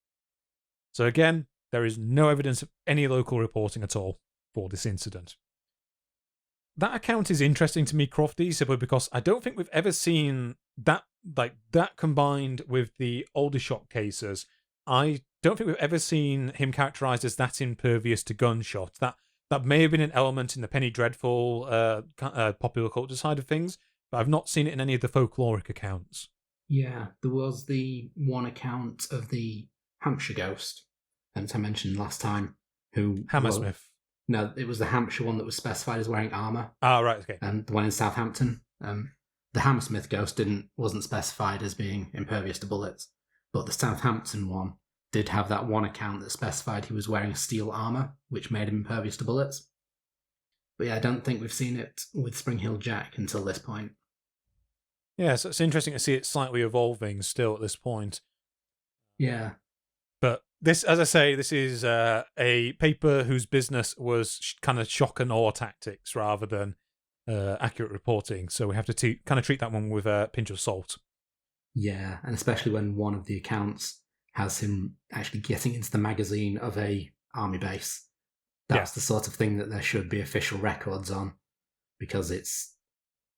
So again, there is no evidence of any local reporting at all for this incident. That account is interesting to me, Crofty, simply because I don't think we've ever seen that combined with the Aldershot cases. I don't think we've ever seen him characterised as that impervious to gunshot. That may have been an element in the Penny Dreadful popular culture side of things, but I've not seen it in any of the folkloric accounts. Yeah, there was the one account of the Hampshire ghost, as I mentioned last time, who... Hammersmith. No, it was the Hampshire one that was specified as wearing armour. Ah, right, okay. And the one in Southampton. The Hammersmith ghost wasn't specified as being impervious to bullets, but the Southampton one did have that one account that specified he was wearing steel armour, which made him impervious to bullets. But yeah, I don't think we've seen it with Spring-Heeled Jack until this point. Yeah, so it's interesting to see it slightly evolving still at this point. Yeah. But this, as I say, this is a paper whose business was kind of shock and awe tactics rather than accurate reporting. So we have to kind of treat that one with a pinch of salt. Yeah, and especially when one of the accounts has him actually getting into the magazine of a army base. That's the sort of thing that there should be official records on, because it's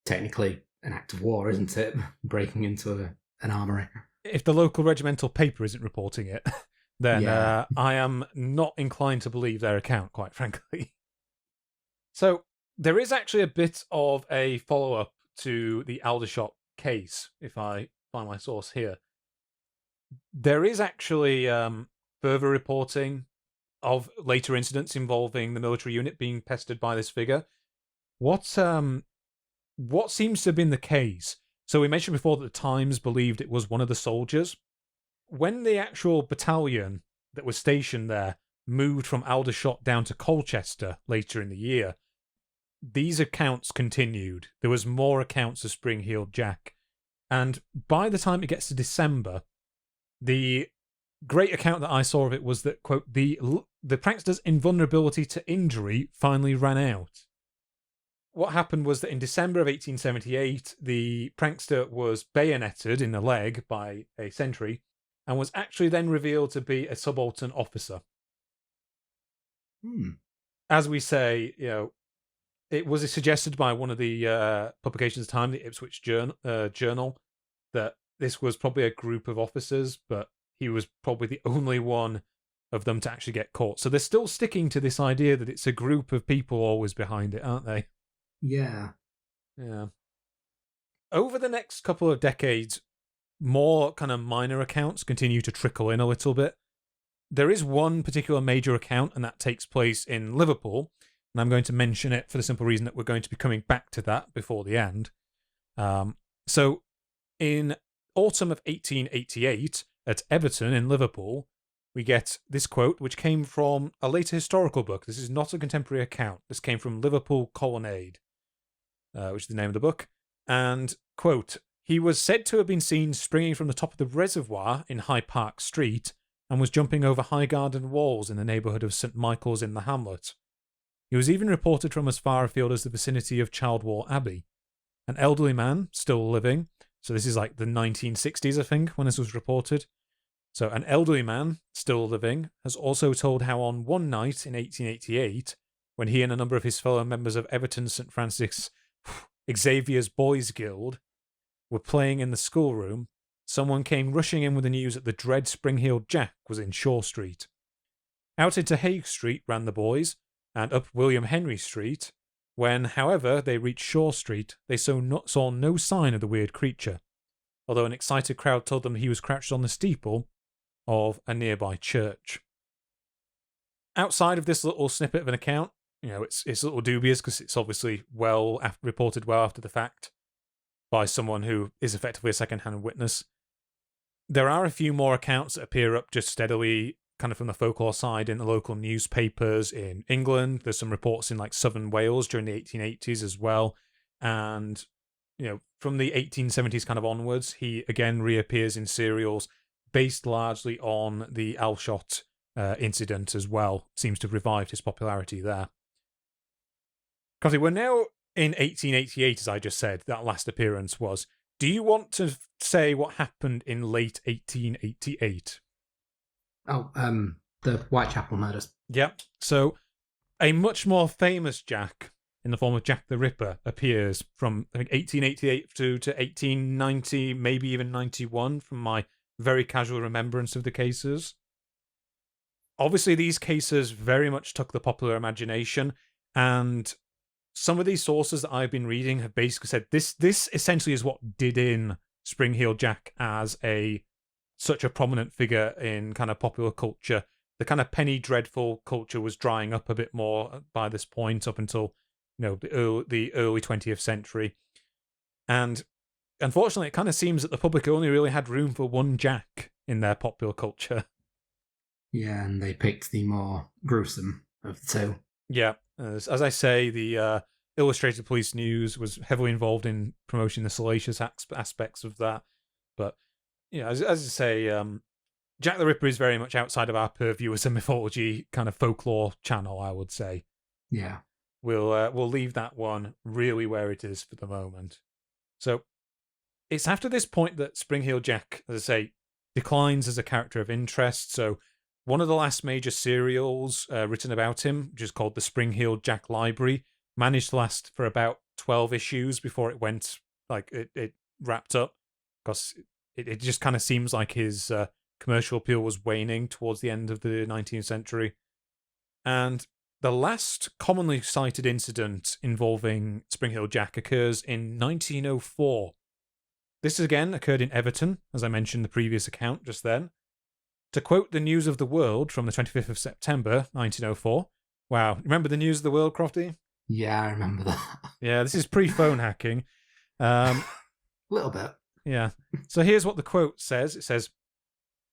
technically an act of war, isn't it? Breaking into an armoury. If the local regimental paper isn't reporting it, then I am not inclined to believe their account, quite frankly. So there is actually a bit of a follow-up to the Aldershot case, if I find my source here. There is actually further reporting of later incidents involving the military unit being pestered by this figure. What seems to have been the case? So we mentioned before that the Times believed it was one of the soldiers. When the actual battalion that was stationed there moved from Aldershot down to Colchester later in the year, these accounts continued. There was more accounts of Spring-Heeled Jack. And by the time it gets to December, the great account that I saw of it was that, quote, the prankster's invulnerability to injury finally ran out. what happened was that in December of 1878, the prankster was bayoneted in the leg by a sentry and was actually then revealed to be a subaltern officer. As we say, it was suggested by one of the publications at the time, the Ipswich Journal, that this was probably a group of officers, but he was probably the only one of them to actually get caught. So they're still sticking to this idea that it's a group of people always behind it, aren't they? Yeah. Yeah. Over the next couple of decades, more kind of minor accounts continue to trickle in a little bit. There is one particular major account, and that takes place in Liverpool. And I'm going to mention it for the simple reason that we're going to be coming back to that before the end. So in autumn of 1888, at Everton in Liverpool, we get this quote, which came from a later historical book. This is not a contemporary account. This came from Liverpool Colonnade, which is the name of the book. And, quote, "He was said to have been seen springing from the top of the reservoir in High Park Street and was jumping over high garden walls in the neighbourhood of St. Michael's in the hamlet. He was even reported from as far afield as the vicinity of Childwall Abbey. An elderly man, still living," so this is like the 1960s, I think, when this was reported. So an elderly man, still living, has also told how on one night in 1888, when he and a number of his fellow members of Everton St. Francis Xavier's Boys Guild were playing in the schoolroom, someone came rushing in with the news that the dread Spring-Heeled Jack was in Shaw Street. Out into Hague Street ran the boys, and up William Henry Street. When, however, they reached Shaw Street, they saw no sign of the weird creature, although an excited crowd told them he was crouched on the steeple of a nearby church. Outside of this little snippet of an account, it's a little dubious because it's obviously reported well after the fact by someone who is effectively a second-hand witness. There are a few more accounts that appear up just steadily, kind of from the folklore side, in the local newspapers in England. There's some reports in like southern Wales during the 1880s as well. And, from the 1870s kind of onwards, he again reappears in serials based largely on the Alshot incident as well. Seems to have revived his popularity there. Crofty, we're now in 1888, as I just said, that last appearance was. Do you want to say what happened in late 1888? Oh, the Whitechapel murders. Yep. So a much more famous Jack, in the form of Jack the Ripper, appears from, I think, 1888 to 1890, maybe even 91, from my very casual remembrance of the cases. Obviously, these cases very much took the popular imagination, and some of these sources that I've been reading have basically said this essentially is what did in Spring-Heeled Jack as such a prominent figure in kind of popular culture. The kind of penny dreadful culture was drying up a bit more by this point, up until the early 20th century. And unfortunately, it kind of seems that the public only really had room for one Jack in their popular culture. Yeah, and they picked the more gruesome of the two. Yeah. As I say, the Illustrated Police News was heavily involved in promoting the salacious aspects of that. But, as I say, Jack the Ripper is very much outside of our purview as a mythology kind of folklore channel, I would say. Yeah. We'll leave that one really where it is for the moment. So it's after this point that Spring-Heeled Jack, as I say, declines as a character of interest. So one of the last major serials written about him, which is called the Spring-Heeled Jack Library, managed to last for about 12 issues before it went, it wrapped up, because it just kind of seems like his commercial appeal was waning towards the end of the 19th century. And the last commonly cited incident involving Spring-Heeled Jack occurs in 1904. This again occurred in Everton, as I mentioned in the previous account just then. To quote the News of the World from the 25th of September, 1904. Wow, remember the News of the World, Crofty? Yeah, I remember that. Yeah, this is pre-phone hacking. A little bit. Yeah. So here's what the quote says. It says,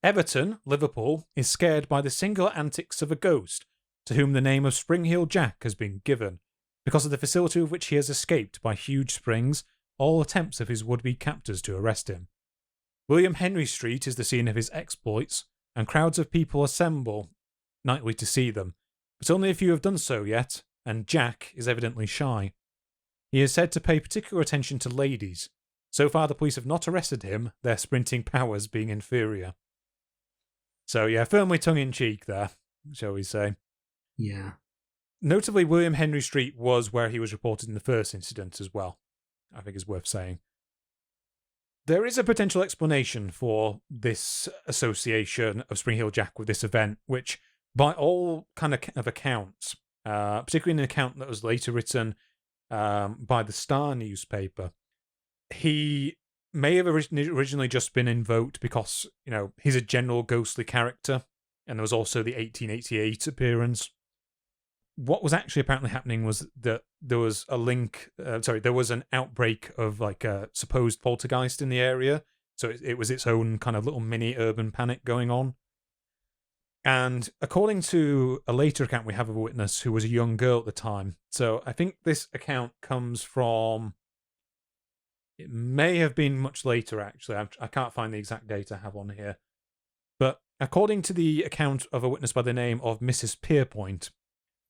"Everton, Liverpool, is scared by the singular antics of a ghost, to whom the name of Spring-Heeled Jack has been given, because of the facility with which he has escaped by huge springs all attempts of his would-be captors to arrest him. William Henry Street is the scene of his exploits, and crowds of people assemble nightly to see them, but only a few have done so yet, and Jack is evidently shy. He is said to pay particular attention to ladies. So far, the police have not arrested him, their sprinting powers being inferior. So, yeah, firmly tongue-in-cheek there, shall we say. Yeah. Notably, William Henry Street was where he was reported in the first incident as well, I think is worth saying. There is a potential explanation for this association of Spring Heel Jack with this event, which, by all kind of accounts, particularly in an account that was later written by the Star newspaper, he may have originally just been invoked because, he's a general ghostly character, and there was also the 1888 appearance. What was actually apparently happening was that there was there was an outbreak of like a supposed poltergeist in the area. So it was its own kind of little mini urban panic going on. And according to a later account we have of a witness who was a young girl at the time. So I think this account comes from, it may have been much later actually. I can't find the exact date I have on here. But according to the account of a witness by the name of Mrs. Pierpoint,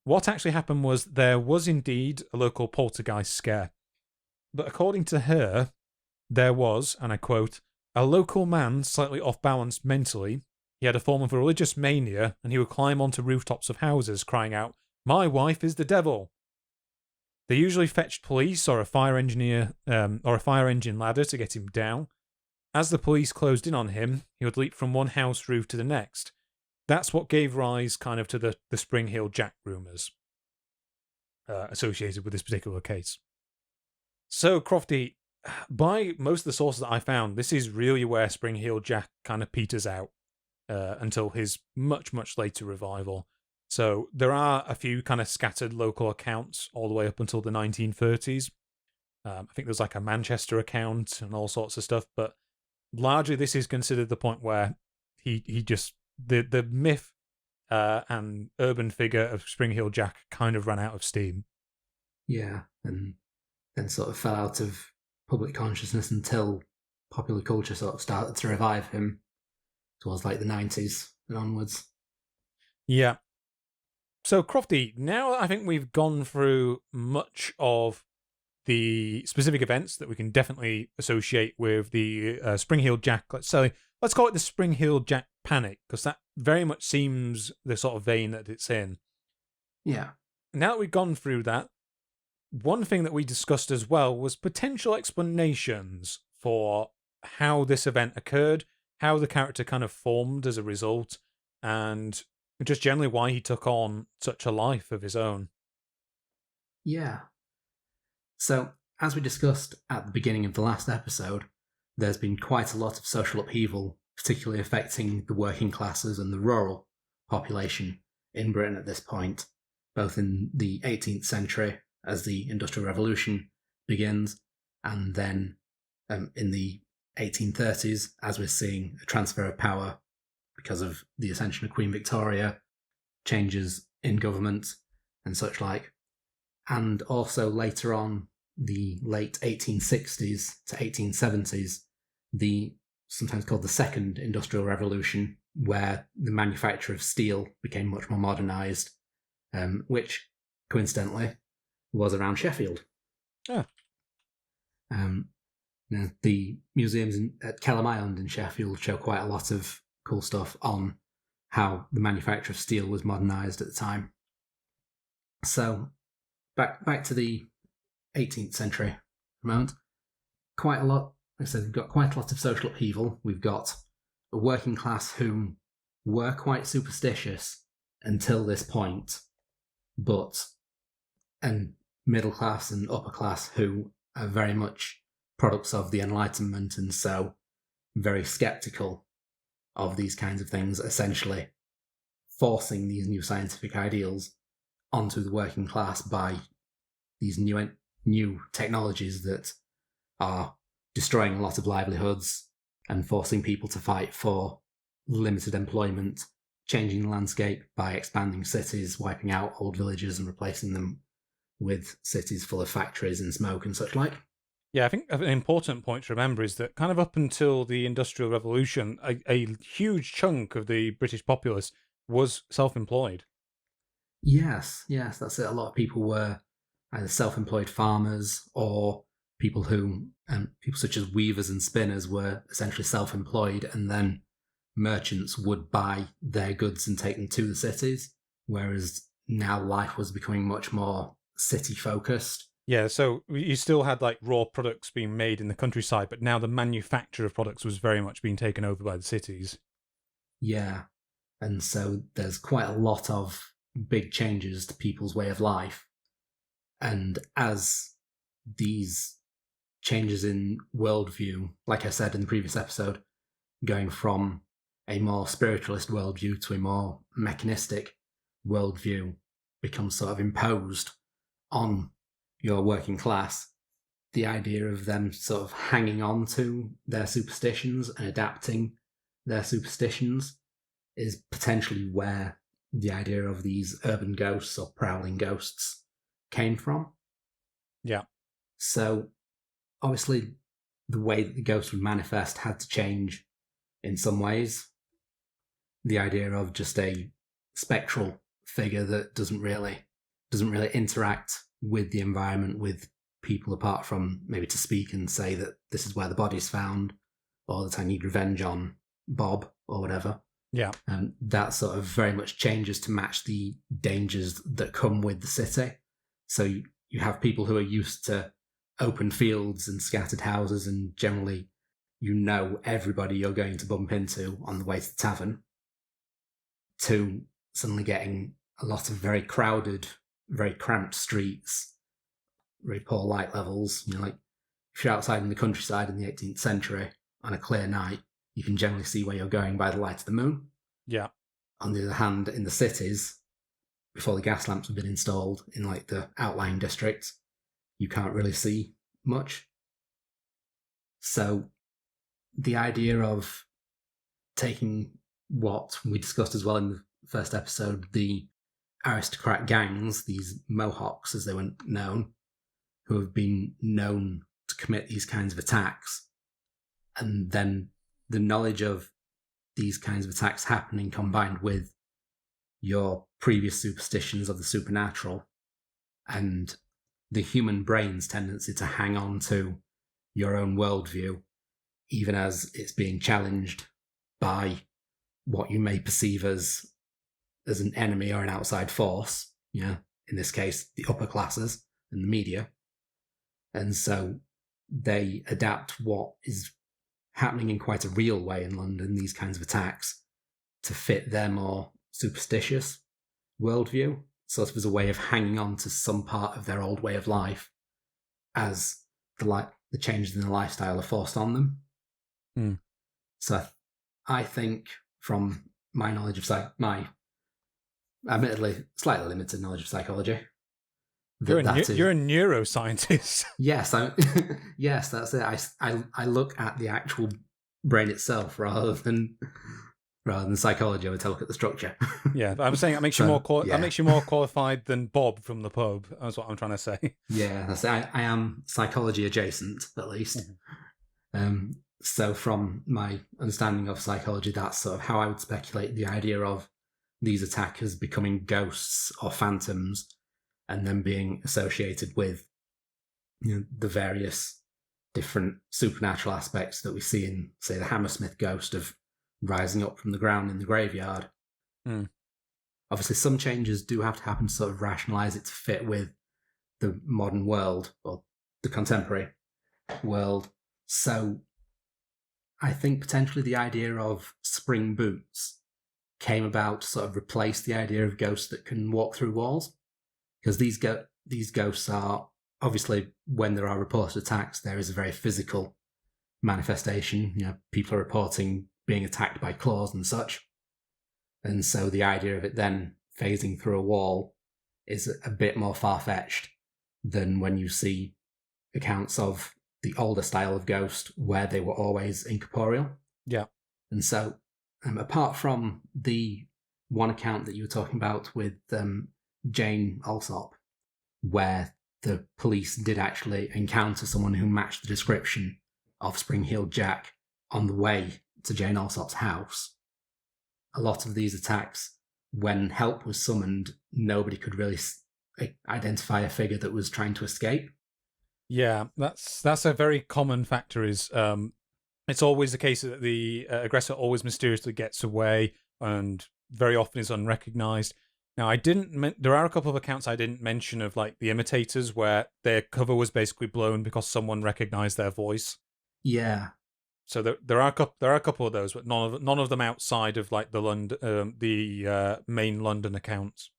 what actually happened was there was indeed a local poltergeist scare. But according to her, there was, and I quote, a local man slightly off balance mentally. He had a form of a religious mania, and he would climb onto rooftops of houses crying out, "My wife is the devil." They usually fetched police or a fire engineer or a fire engine ladder to get him down. As the police closed in on him, he would leap from one house roof to the next. That's what gave rise kind of to the Spring Heel Jack rumours associated with this particular case. So, Crofty, by most of the sources that I found, this is really where Spring Heel Jack kind of peters out until his much, much later revival. So there are a few kind of scattered local accounts all the way up until the 1930s. I think there's like a Manchester account and all sorts of stuff, but largely this is considered the point where he just... The myth and urban figure of Spring Heel Jack kind of ran out of steam. Yeah, and then sort of fell out of public consciousness until popular culture sort of started to revive him towards like the 90s and onwards. Yeah. So, Crofty, now I think we've gone through much of the specific events that we can definitely associate with the Spring Heel Jack. Let's call it the Spring Heel Jack panic, because that very much seems the sort of vein that it's in. Yeah. Now that we've gone through that, one thing that we discussed as well was potential explanations for how this event occurred, how the character kind of formed as a result, and just generally why he took on such a life of his own. Yeah. So, as we discussed at the beginning of the last episode, there's been quite a lot of social upheaval, particularly affecting the working classes and the rural population in Britain at this point, both in the 18th century as the Industrial Revolution begins, and then in the 1830s as we're seeing a transfer of power because of the ascension of Queen Victoria, changes in government and such like. And also later on, the late 1860s to 1870s, the sometimes called the Second Industrial Revolution, where the manufacture of steel became much more modernised, which, coincidentally, was around Sheffield. Oh. The museums at Kelham Island in Sheffield show quite a lot of cool stuff on how the manufacture of steel was modernised at the time. So, back to the 18th century for a moment. Quite a lot, like I said, we've got quite a lot of social upheaval. We've got a working class who were quite superstitious until this point, and middle class and upper class who are very much products of the Enlightenment and so very sceptical of these kinds of things, essentially forcing these new scientific ideals onto the working class by these new technologies that are destroying a lot of livelihoods and forcing people to fight for limited employment, changing the landscape by expanding cities, wiping out old villages and replacing them with cities full of factories and smoke and such like. Yeah, I think an important point to remember is that kind of up until the Industrial Revolution, a huge chunk of the British populace was self-employed. Yes, that's it. A lot of people were either self-employed farmers or people such as weavers and spinners were essentially self-employed, and then merchants would buy their goods and take them to the cities, whereas now life was becoming much more city-focused. Yeah, so you still had like raw products being made in the countryside, but now the manufacture of products was very much being taken over by the cities. Yeah, and so there's quite a lot of big changes to people's way of life. And as these changes in worldview, like I said in the previous episode, going from a more spiritualist worldview to a more mechanistic worldview becomes sort of imposed on your working class, the idea of them sort of hanging on to their superstitions and adapting their superstitions is potentially where the idea of these urban ghosts or prowling ghosts came from. Yeah. So obviously the way that the ghost would manifest had to change in some ways. The idea of just a spectral figure that doesn't really interact with the environment, with people, apart from maybe to speak and say that this is where the body's found, or that I need revenge on Bob, or whatever. Yeah. That sort of very much changes to match the dangers that come with the city. So you have people who are used to open fields and scattered houses, and generally everybody you're going to bump into on the way to the tavern, to suddenly getting a lot of very crowded, very cramped streets, very poor light levels. Like if you're outside in the countryside in the 18th century on a clear night, you can generally see where you're going by the light of the moon. Yeah. On the other hand, in the cities, before the gas lamps have been installed in like the outlying districts, you can't really see much. So the idea of taking what we discussed as well in the first episode, the aristocrat gangs, these Mohawks as they were known, who have been known to commit these kinds of attacks, and then the knowledge of these kinds of attacks happening combined with your previous superstitions of the supernatural and the human brain's tendency to hang on to your own worldview, even as it's being challenged by what you may perceive as an enemy or an outside force, in this case, the upper classes and the media. And so they adapt what is happening in quite a real way in London, these kinds of attacks, to fit their more superstitious worldview, sort of as a way of hanging on to some part of their old way of life as the changes in the lifestyle are forced on them. Mm. So I think from my knowledge of my admittedly slightly limited knowledge of psychology, you're a neuroscientist. Yes, yes, that's it. I look at the actual brain itself rather than psychology. I would look at the structure. Yeah, I'm saying that makes you that makes you more qualified than Bob from the pub. That's what I'm trying to say. Yeah, that's it. I am psychology adjacent, at least. Mm-hmm. So from my understanding of psychology, that's sort of how I would speculate the idea of these attackers becoming ghosts or phantoms, and then being associated with the various different supernatural aspects that we see in, say, the Hammersmith ghost of rising up from the ground in the graveyard. Mm. Obviously, some changes do have to happen to sort of rationalise it to fit with the modern world, or the contemporary world. So I think potentially the idea of spring boots came about to sort of replace the idea of ghosts that can walk through walls. Because these ghosts are, obviously, when there are reported attacks, there is a very physical manifestation. People are reporting being attacked by claws and such. And so the idea of it then phasing through a wall is a bit more far-fetched than when you see accounts of the older style of ghost where they were always incorporeal. Yeah. And so, apart from the one account that you were talking about with Jane Alsop, where the police did actually encounter someone who matched the description of Spring-Heeled Jack on the way to Jane Alsop's house, a lot of these attacks, when help was summoned, nobody could really identify a figure that was trying to escape. Yeah, that's a very common factor. Is it's always the case that the aggressor always mysteriously gets away and very often is unrecognized. Now, there are a couple of accounts I didn't mention of like the imitators where their cover was basically blown because someone recognized their voice. Yeah. So there are a couple of those, but none of them outside of like the main London accounts.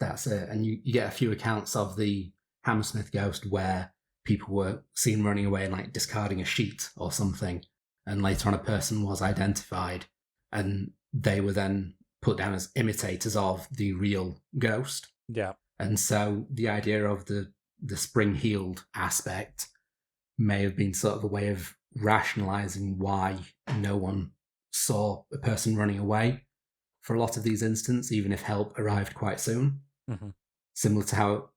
That's it. And you get a few accounts of the Hammersmith ghost where people were seen running away and like discarding a sheet or something, and later on a person was identified, and they were then put down as imitators of the real ghost. Yeah. And so the idea of the spring-heeled aspect may have been sort of a way of rationalizing why no one saw a person running away for a lot of these instances, even if help arrived quite soon. Mm-hmm. Similar to how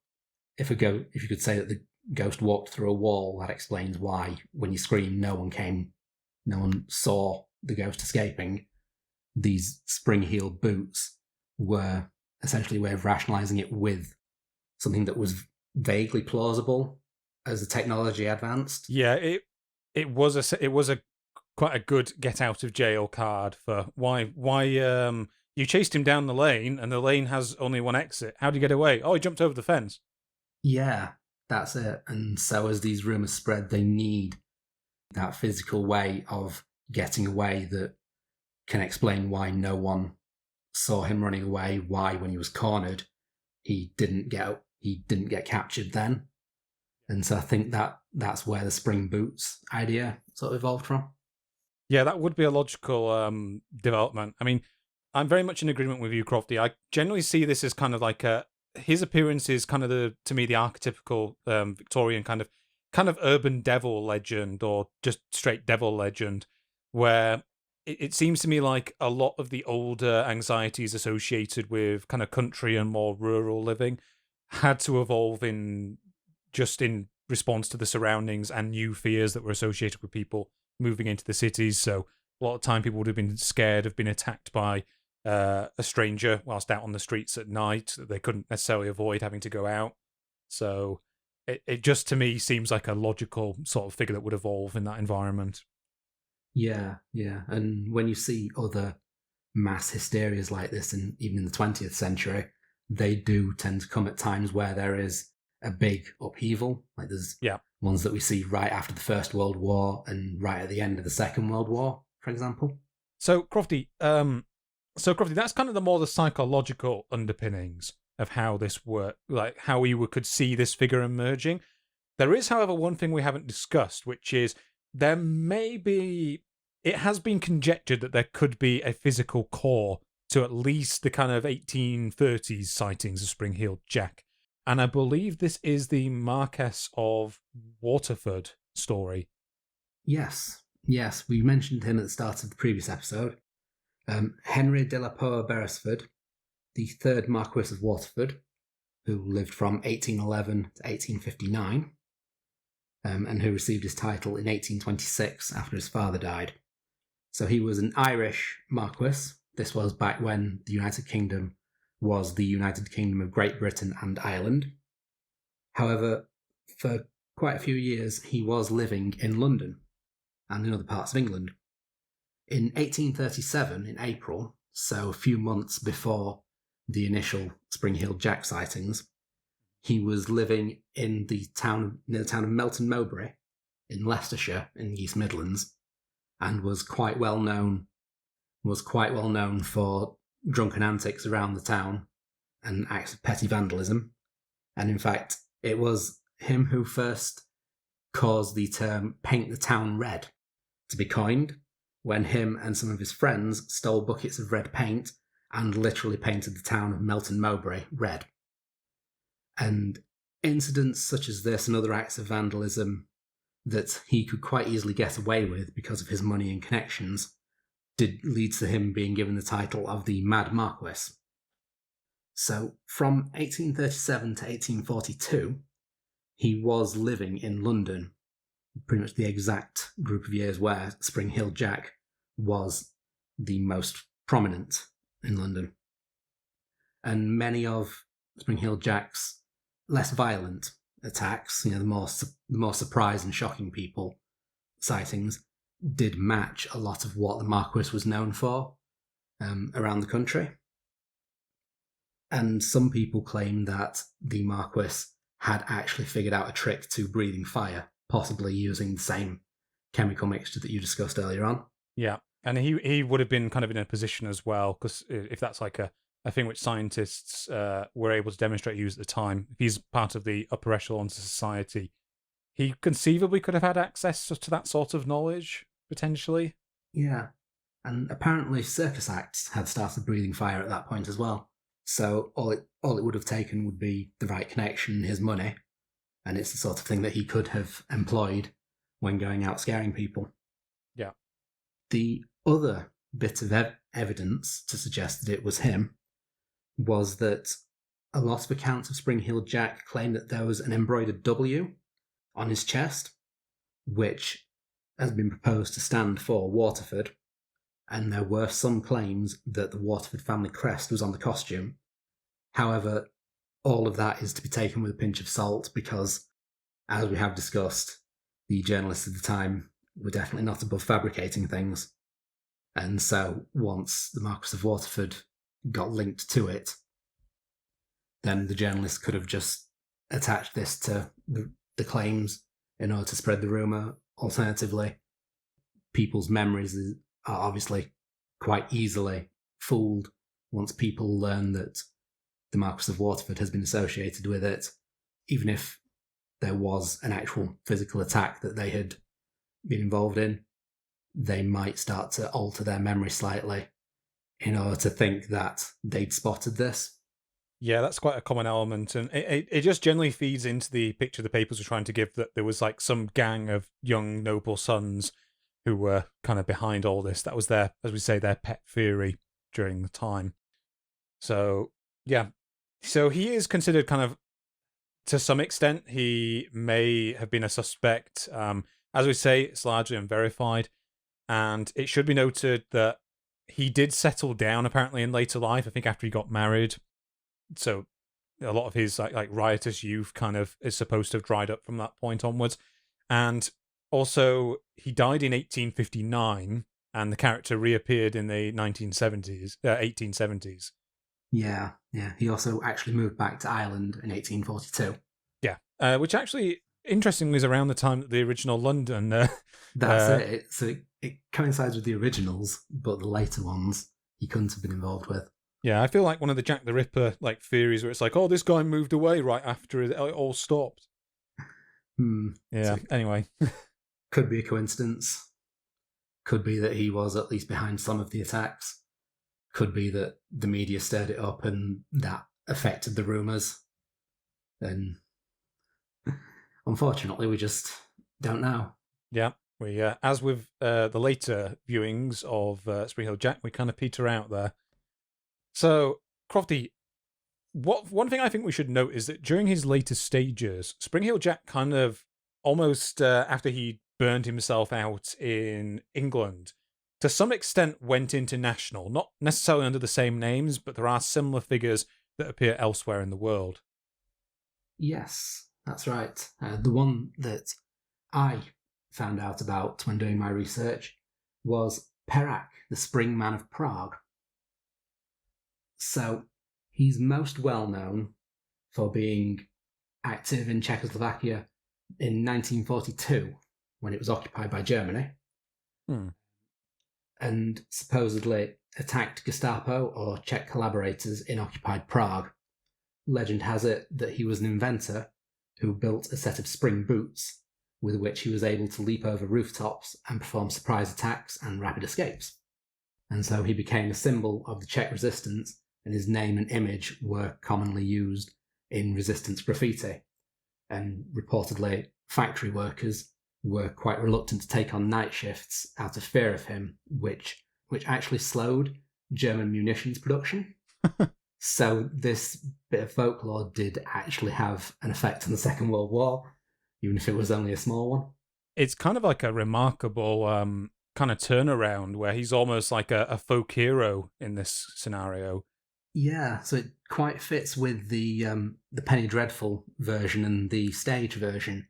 if you could say that the ghost walked through a wall, that explains why when you scream no one saw the ghost escaping. These spring-heeled boots were essentially a way of rationalizing it with something that was vaguely plausible as the technology advanced. Yeah, it was a quite a good get out of jail card for why you chased him down the lane and the lane has only one exit. How did he get away? Oh, he jumped over the fence. Yeah, that's it. And so as these rumors spread, they need that physical way of getting away that can explain why no one saw him running away, why when he was cornered he didn't get captured then. And so I think that's where the spring boots idea sort of evolved from. Yeah, that would be a logical development. I mean, I'm very much in agreement with you, Crofty. I generally see this as kind of like his appearance is kind of to me the archetypical Victorian kind of urban devil legend or just straight devil legend, where it seems to me like a lot of the older anxieties associated with kind of country and more rural living had to evolve in response to the surroundings and new fears that were associated with people moving into the cities. So a lot of time people would have been scared of being attacked by a stranger whilst out on the streets at night that they couldn't necessarily avoid having to go out. So it just to me seems like a logical sort of figure that would evolve in that environment. Yeah. And when you see other mass hysterias like this, and even in the 20th century, they do tend to come at times where there is a big upheaval. Like there's ones that we see right after the First World War and right at the end of the Second World War, for example. So Crofty, that's kind of the psychological underpinnings of how this worked, like how we could see this figure emerging. There is, however, one thing we haven't discussed, which is it has been conjectured that there could be a physical core to at least the kind of 1830s sightings of Spring-Heeled Jack. And I believe this is the Marquess of Waterford story. Yes, we mentioned him at the start of the previous episode. Henry de la Poer Beresford, the third Marquess of Waterford, who lived from 1811 to 1859, and who received his title in 1826 after his father died. So he was an Irish Marquess. This was back when the United Kingdom was the United Kingdom of Great Britain and Ireland. However, for quite a few years, he was living in London and in other parts of England. In 1837, in April, so a few months before the initial Spring-Heeled Jack sightings, he was living near the town of Melton Mowbray in Leicestershire in the East Midlands, and was quite well known for drunken antics around the town and acts of petty vandalism. And in fact, it was him who first caused the term "paint the town red" to be coined, when him and some of his friends stole buckets of red paint and literally painted the town of Melton Mowbray red. And incidents such as this and other acts of vandalism that he could quite easily get away with because of his money and connections leads to him being given the title of the Mad Marquess. So from 1837 to 1842, he was living in London, pretty much the exact group of years where Spring-Heeled Jack was the most prominent in London. And many of Spring Heel Jack's less violent attacks, the more surprise and shocking people sightings, did match a lot of what the Marquis was known for around the country. And some people claim that the Marquis had actually figured out a trick to breathing fire, possibly using the same chemical mixture that you discussed earlier on. Yeah, and he would have been kind of in a position as well, because if that's like a thing which scientists were able to demonstrate use at the time, if he's part of the upper echelons of society, he conceivably could have had access to that sort of knowledge, potentially. Yeah, and apparently circus acts had started breathing fire at that point as well. So all it would have taken would be the right connection, his money, and it's the sort of thing that he could have employed when going out scaring people. Yeah. The other bit of evidence to suggest that it was him was that a lot of accounts of Spring-Heeled Jack claim that there was an embroidered W on his chest, which has been proposed to stand for Waterford, and there were some claims that the Waterford family crest was on the costume. However, all of that is to be taken with a pinch of salt because, as we have discussed, the journalists of the time were definitely not above fabricating things. And so once the Marquis of Waterford got linked to it, then the journalists could have just attached this to the claims in order to spread the rumour. Alternatively, people's memories are obviously quite easily fooled once people learn that the Marquis of Waterford has been associated with it, even if there was an actual physical attack that they had been involved in. They might start to alter their memory slightly in order to think that they'd spotted this. Yeah, that's quite a common element, and it just generally feeds into the picture the papers were trying to give, that there was like some gang of young noble sons who were kind of behind all this. That was their, as we say, their pet theory during the time. So, yeah. So he is considered kind of, to some extent, he may have been a suspect. As we say, it's largely unverified. And it should be noted that he did settle down, apparently, in later life, I think after he got married. So a lot of his like riotous youth kind of is supposed to have dried up from that point onwards. And also, he died in 1859, and the character reappeared in the 1870s. Yeah. He also actually moved back to Ireland in 1842. Yeah, which actually, interestingly, is around the time that the original London... That's it. So it coincides with the originals, but the later ones he couldn't have been involved with. Yeah, I feel like one of the Jack the Ripper like theories where it's like, oh, this guy moved away right after it all stopped. Yeah, so anyway. Could be a coincidence. Could be that he was at least behind some of the attacks. Could be that the media stirred it up and that affected the rumours. And unfortunately, we just don't know. Yeah, we as with the later viewings of Spring-Heeled Jack, we kind of peter out there. So, Crofty, one thing I think we should note is that during his later stages, Spring-Heeled Jack kind of almost after he burned himself out in England, to some extent went international, not necessarily under the same names, but there are similar figures that appear elsewhere in the world. Yes, that's right. The one that I found out about when doing my research was Perak, the Spring Man of Prague. So he's most well known for being active in Czechoslovakia in 1942 when it was occupied by Germany, and supposedly attacked Gestapo or Czech collaborators in occupied Prague. Legend has it that he was an inventor who built a set of spring boots with which he was able to leap over rooftops and perform surprise attacks and rapid escapes. And so he became a symbol of the Czech resistance, and his name and image were commonly used in resistance graffiti. And reportedly, factory workers were quite reluctant to take on night shifts out of fear of him, which actually slowed German munitions production. So this bit of folklore did actually have an effect on the Second World War, even if it was only a small one. It's kind of like a remarkable kind of turnaround where he's almost like a folk hero in this scenario. Yeah, so quite fits with the Penny Dreadful version and the stage version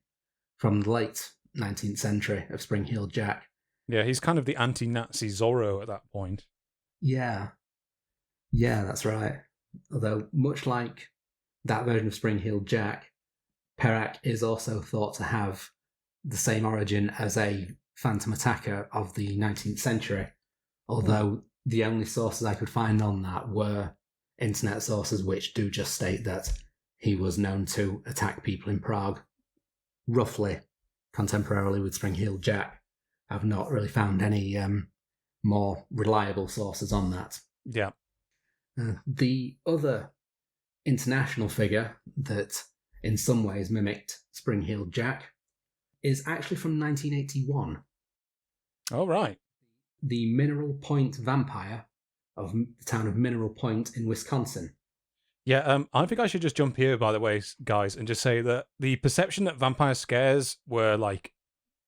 from the late 19th century of Spring-Heeled Jack. Yeah, he's kind of the anti-Nazi Zorro at that point. Yeah, that's right. Although, much like that version of Spring-Heeled Jack, Perrack is also thought to have the same origin as a phantom attacker of the 19th century, although the only sources I could find on that were internet sources which do just state that he was known to attack people in Prague, roughly contemporarily with Spring-Heeled Jack. I've not really found any more reliable sources on that. Yeah. The other international figure that in some ways mimicked Spring-Heeled Jack is actually from 1981. Oh, right. The Mineral Point Vampire of the town of Mineral Point in Wisconsin. Yeah, I think I should just jump here, by the way, guys, and just say that the perception that vampire scares were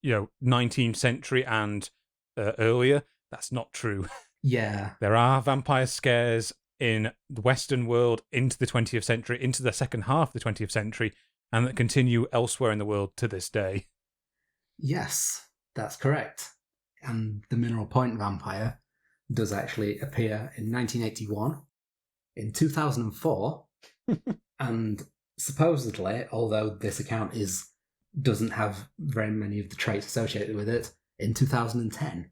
19th century and earlier, that's not true. Yeah. There are vampire scares in the Western world into the 20th century, into the second half of the 20th century, and that continue elsewhere in the world to this day. Yes, that's correct. And the Mineral Point Vampire does actually appear in 1981, in 2004, and supposedly, although this account doesn't have very many of the traits associated with it, in 2010.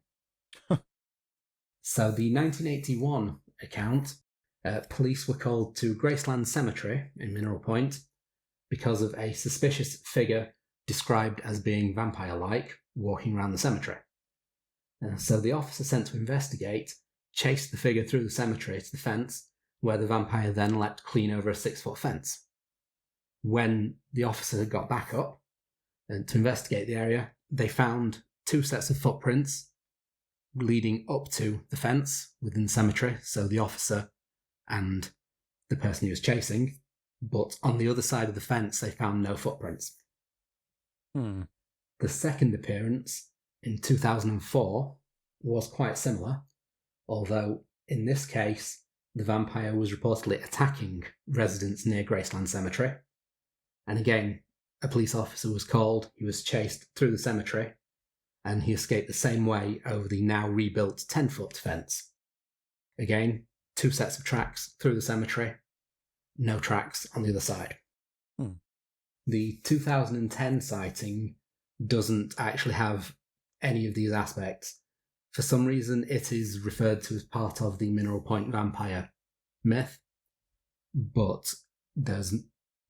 So the 1981 account, police were called to Graceland Cemetery in Mineral Point because of a suspicious figure described as being vampire-like walking around the cemetery. So the officer sent to investigate chased the figure through the cemetery to the fence, where the vampire then leapt clean over a 6-foot fence. When the officer got back up to investigate the area, they found 2 sets of footprints leading up to the fence within the cemetery, so the officer and the person he was chasing, but on the other side of the fence they found no footprints. The second appearance in 2004 was quite similar, although in this case the vampire was reportedly attacking residents near Graceland Cemetery. And again, a police officer was called, he was chased through the cemetery, and he escaped the same way over the now rebuilt 10-foot fence. Again, 2 sets of tracks through the cemetery, no tracks on the other side. The 2010 sighting doesn't actually have any of these aspects. For some reason, it is referred to as part of the Mineral Point Vampire myth, but there's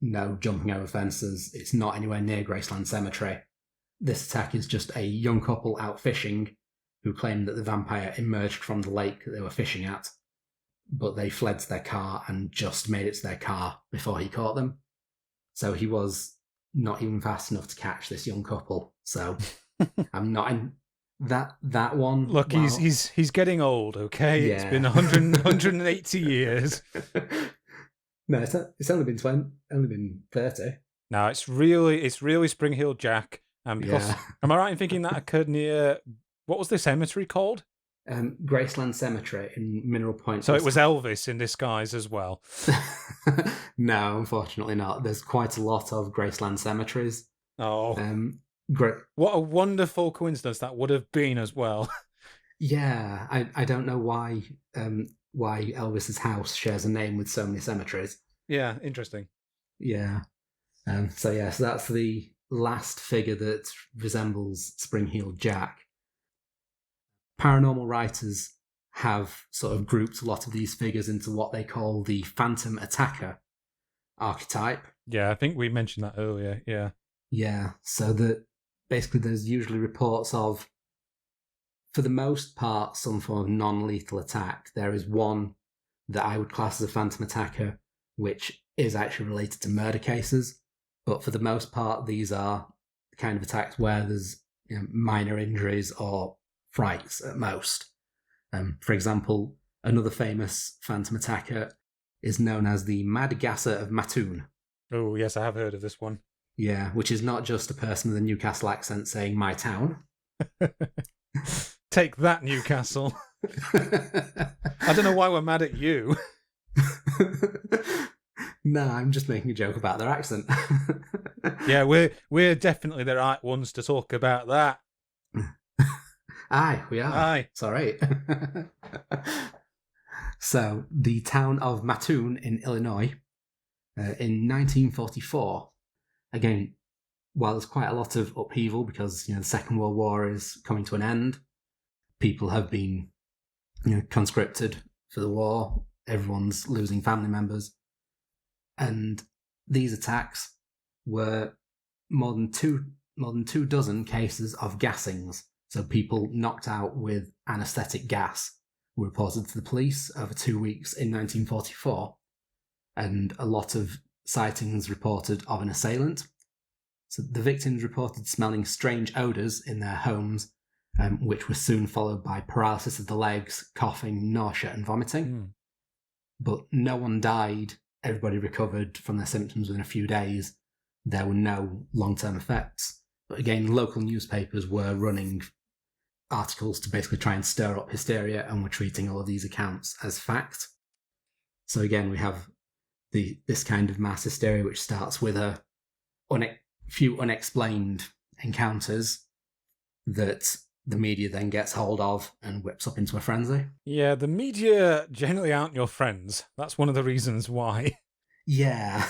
no jumping over fences. It's not anywhere near Graceland Cemetery. This attack is just a young couple out fishing who claim that the vampire emerged from the lake that they were fishing at, but they fled to their car and just made it to their car before he caught them. So he was not even fast enough to catch this young couple. So I'm not in that one. Look, well, he's getting old, okay? Yeah. It's been 180 years. No, it's only been 30. No, it's really Spring-Heeled Jack. Because am I right in thinking that occurred near, what was the cemetery called? Graceland Cemetery in Mineral Point. So it was Elvis in disguise as well. No, unfortunately not. There's quite a lot of Graceland cemeteries. Oh, what a wonderful coincidence that would have been as well. Yeah, I don't know why Elvis's house shares a name with so many cemeteries. Yeah, interesting. Yeah. So that's the last figure that resembles Spring-Heeled Jack. Paranormal writers have sort of grouped a lot of these figures into what they call the Phantom Attacker archetype. Yeah, I think we mentioned that earlier, yeah. Yeah, so that basically there's usually reports of, for the most part, some form of non-lethal attack. There is one that I would class as a Phantom Attacker, which is actually related to murder cases, but for the most part, these are the kind of attacks where there's minor injuries or frights at most. For example, another famous Phantom Attacker is known as the Madagasa of Mattoon. Oh, yes, I have heard of this one. Yeah, which is not just a person with a Newcastle accent saying "my town." Take that, Newcastle. I don't know why we're mad at you. No, I'm just making a joke about their accent. Yeah, we're definitely the right ones to talk about that. Aye, we are. Aye. It's all right. So, the town of Mattoon in Illinois, in 1944, again, while there's quite a lot of upheaval because the Second World War is coming to an end, people have been conscripted for the war. Everyone's losing family members, and these attacks were more than two dozen cases of gassings. So people knocked out with anaesthetic gas were reported to the police over 2 weeks in 1944, and a lot of sightings reported of an assailant. So the victims reported smelling strange odours in their homes, which were soon followed by paralysis of the legs, coughing, nausea and vomiting. But no one died. Everybody recovered from their symptoms within a few days. There were no long-term effects. But again, local newspapers were running articles to basically try and stir up hysteria, and were treating all of these accounts as fact. So again, we have this kind of mass hysteria, which starts with a few unexplained encounters that the media then gets hold of and whips up into a frenzy. Yeah, the media generally aren't your friends. That's one of the reasons why. Yeah.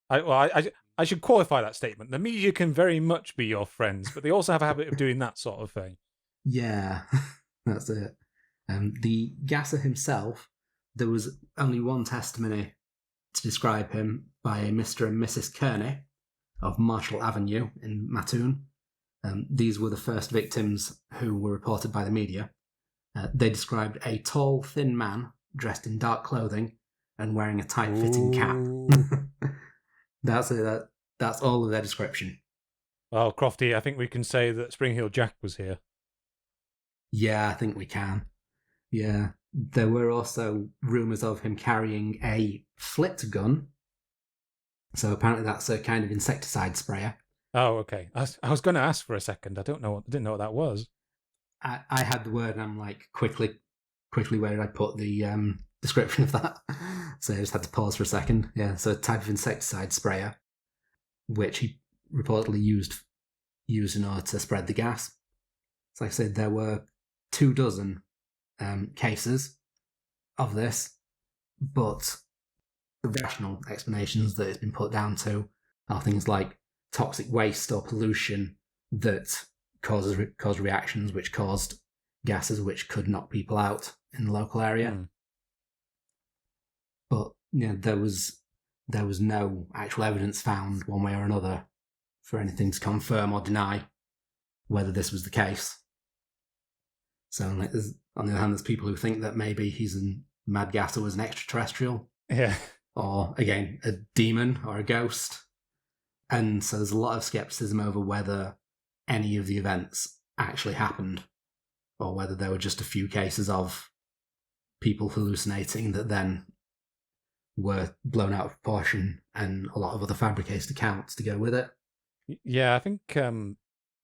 I should qualify that statement. The media can very much be your friends, but they also have a habit of doing that sort of thing. Yeah, that's it. The gasser himself, there was only one testimony to describe him by a Mr. and Mrs. Kearney of Marshall Avenue in Mattoon. These were the first victims who were reported by the media. They described a tall, thin man dressed in dark clothing and wearing a tight-fitting cap. That's it. That's all of their description. Well, Crofty, I think we can say that Spring Heel Jack was here. Yeah, I think we can. Yeah. There were also rumours of him carrying a flit gun. So apparently that's a kind of insecticide sprayer. Oh, okay. I was going to ask for a second. I didn't know what that was. I had the word, and I'm like, quickly, where did I put the description of that? So I just had to pause for a second. Yeah, so a type of insecticide sprayer, which he reportedly used in order to spread the gas. So like I said, there were 24 cases of this, but the rational explanations that it's been put down to are things like toxic waste or pollution that caused reactions which caused gases which could knock people out in the local area. But there was no actual evidence found one way or another for anything to confirm or deny whether this was the case. So on the other hand, there's people who think that maybe Madagasa was an extraterrestrial. Yeah. Or, again, a demon or a ghost. And so there's a lot of skepticism over whether any of the events actually happened, or whether there were just a few cases of people hallucinating that then were blown out of proportion, and a lot of other fabricated accounts to go with it. Yeah, I think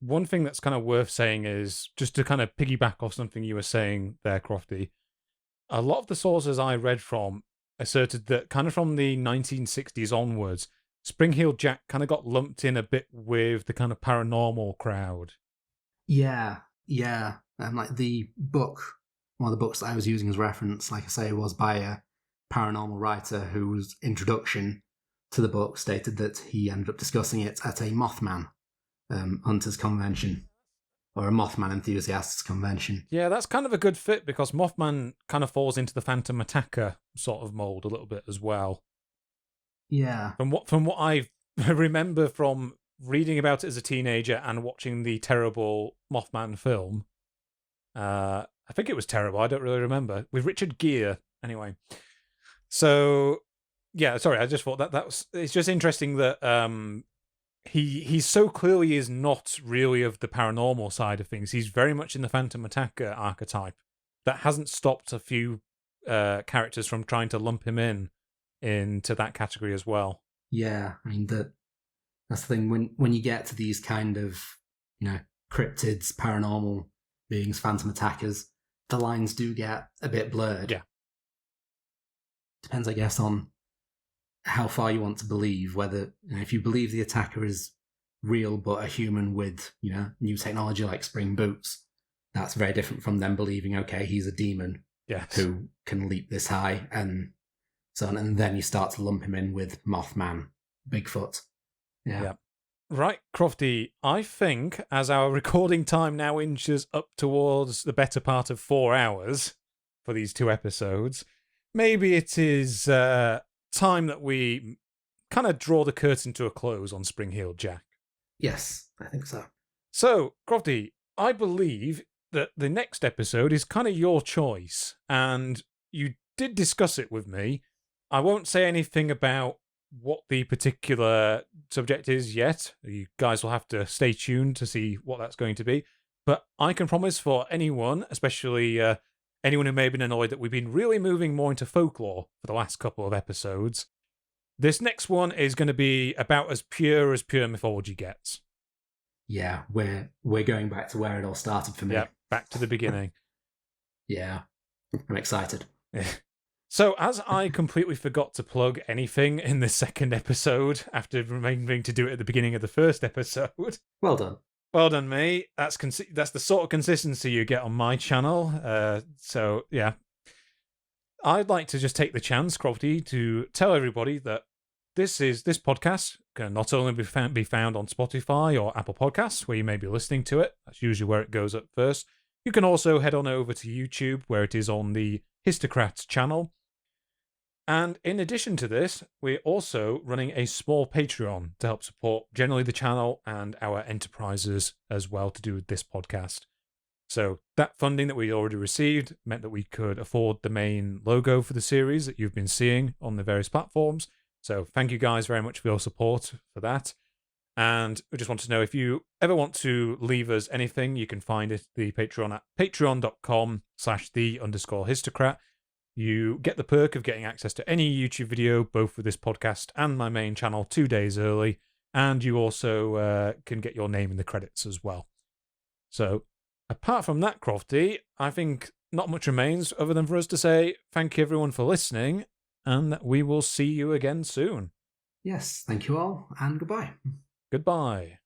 one thing that's kind of worth saying is, just to kind of piggyback off something you were saying there, Crofty, a lot of the sources I read from asserted that kind of from the 1960s onwards, Spring Heel Jack kind of got lumped in a bit with the kind of paranormal crowd. Yeah. Like the book, one of the books that I was using as reference, like I say, was by a paranormal writer whose introduction to the book stated that he ended up discussing it at a Mothman hunters convention, or a Mothman enthusiasts convention. Yeah, that's kind of a good fit, because Mothman kind of falls into the Phantom Attacker sort of mold a little bit as well. Yeah. From what I remember from reading about it as a teenager and watching the terrible Mothman film, I think it was terrible. I don't really remember, with Richard Gere. Anyway, so yeah, sorry. I just thought it's just interesting that he so clearly is not really of the paranormal side of things. He's very much in the Phantom Attacker archetype. That hasn't stopped a few characters from trying to lump him into that category as well. Yeah, I mean that's the thing, when you get to these kind of cryptids, paranormal beings, phantom attackers, the lines do get a bit blurred. Yeah. depends, I guess, on how far you want to believe. Whether if you believe the attacker is real but a human with new technology like spring boots, that's very different from them believing he's a demon who can leap this high and so on. And then you start to lump him in with Mothman, Bigfoot. Yeah. Right, Crofty, I think as our recording time now inches up towards the better part of 4 hours for these 2 episodes, maybe it is time that we kind of draw the curtain to a close on Spring-Heeled Jack. Yes, I think so. So, Crofty, I believe that the next episode is kind of your choice, and you did discuss it with me. I won't say anything about what the particular subject is yet. You guys will have to stay tuned to see what that's going to be. But I can promise for anyone, especially anyone who may have been annoyed that we've been really moving more into folklore for the last couple of episodes, this next one is going to be about as pure mythology gets. Yeah, we're going back to where it all started for me. Yeah, back to the beginning. Yeah, I'm excited. So, as I completely forgot to plug anything in the second episode after remembering to do it at the beginning of the first episode. Well done. Well done, mate. That's the sort of consistency you get on my channel. So, yeah. I'd like to just take the chance, Crofty, to tell everybody that this podcast can not only be found on Spotify or Apple Podcasts, where you may be listening to it. That's usually where it goes up first. You can also head on over to YouTube, where it is on the Histocrat channel. And in addition to this, we're also running a small Patreon to help support generally the channel and our enterprises as well to do with this podcast. So that funding that we already received meant that we could afford the main logo for the series that you've been seeing on the various platforms. So thank you guys very much for your support for that. And we just want to know if you ever want to leave us anything, you can find it the Patreon at patreon.com/the_histocrat. You get the perk of getting access to any YouTube video, both for this podcast and my main channel 2 days early. And you also can get your name in the credits as well. So apart from that, Crofty, I think not much remains other than for us to say thank you everyone for listening, and that we will see you again soon. Yes, thank you all, and goodbye. Goodbye.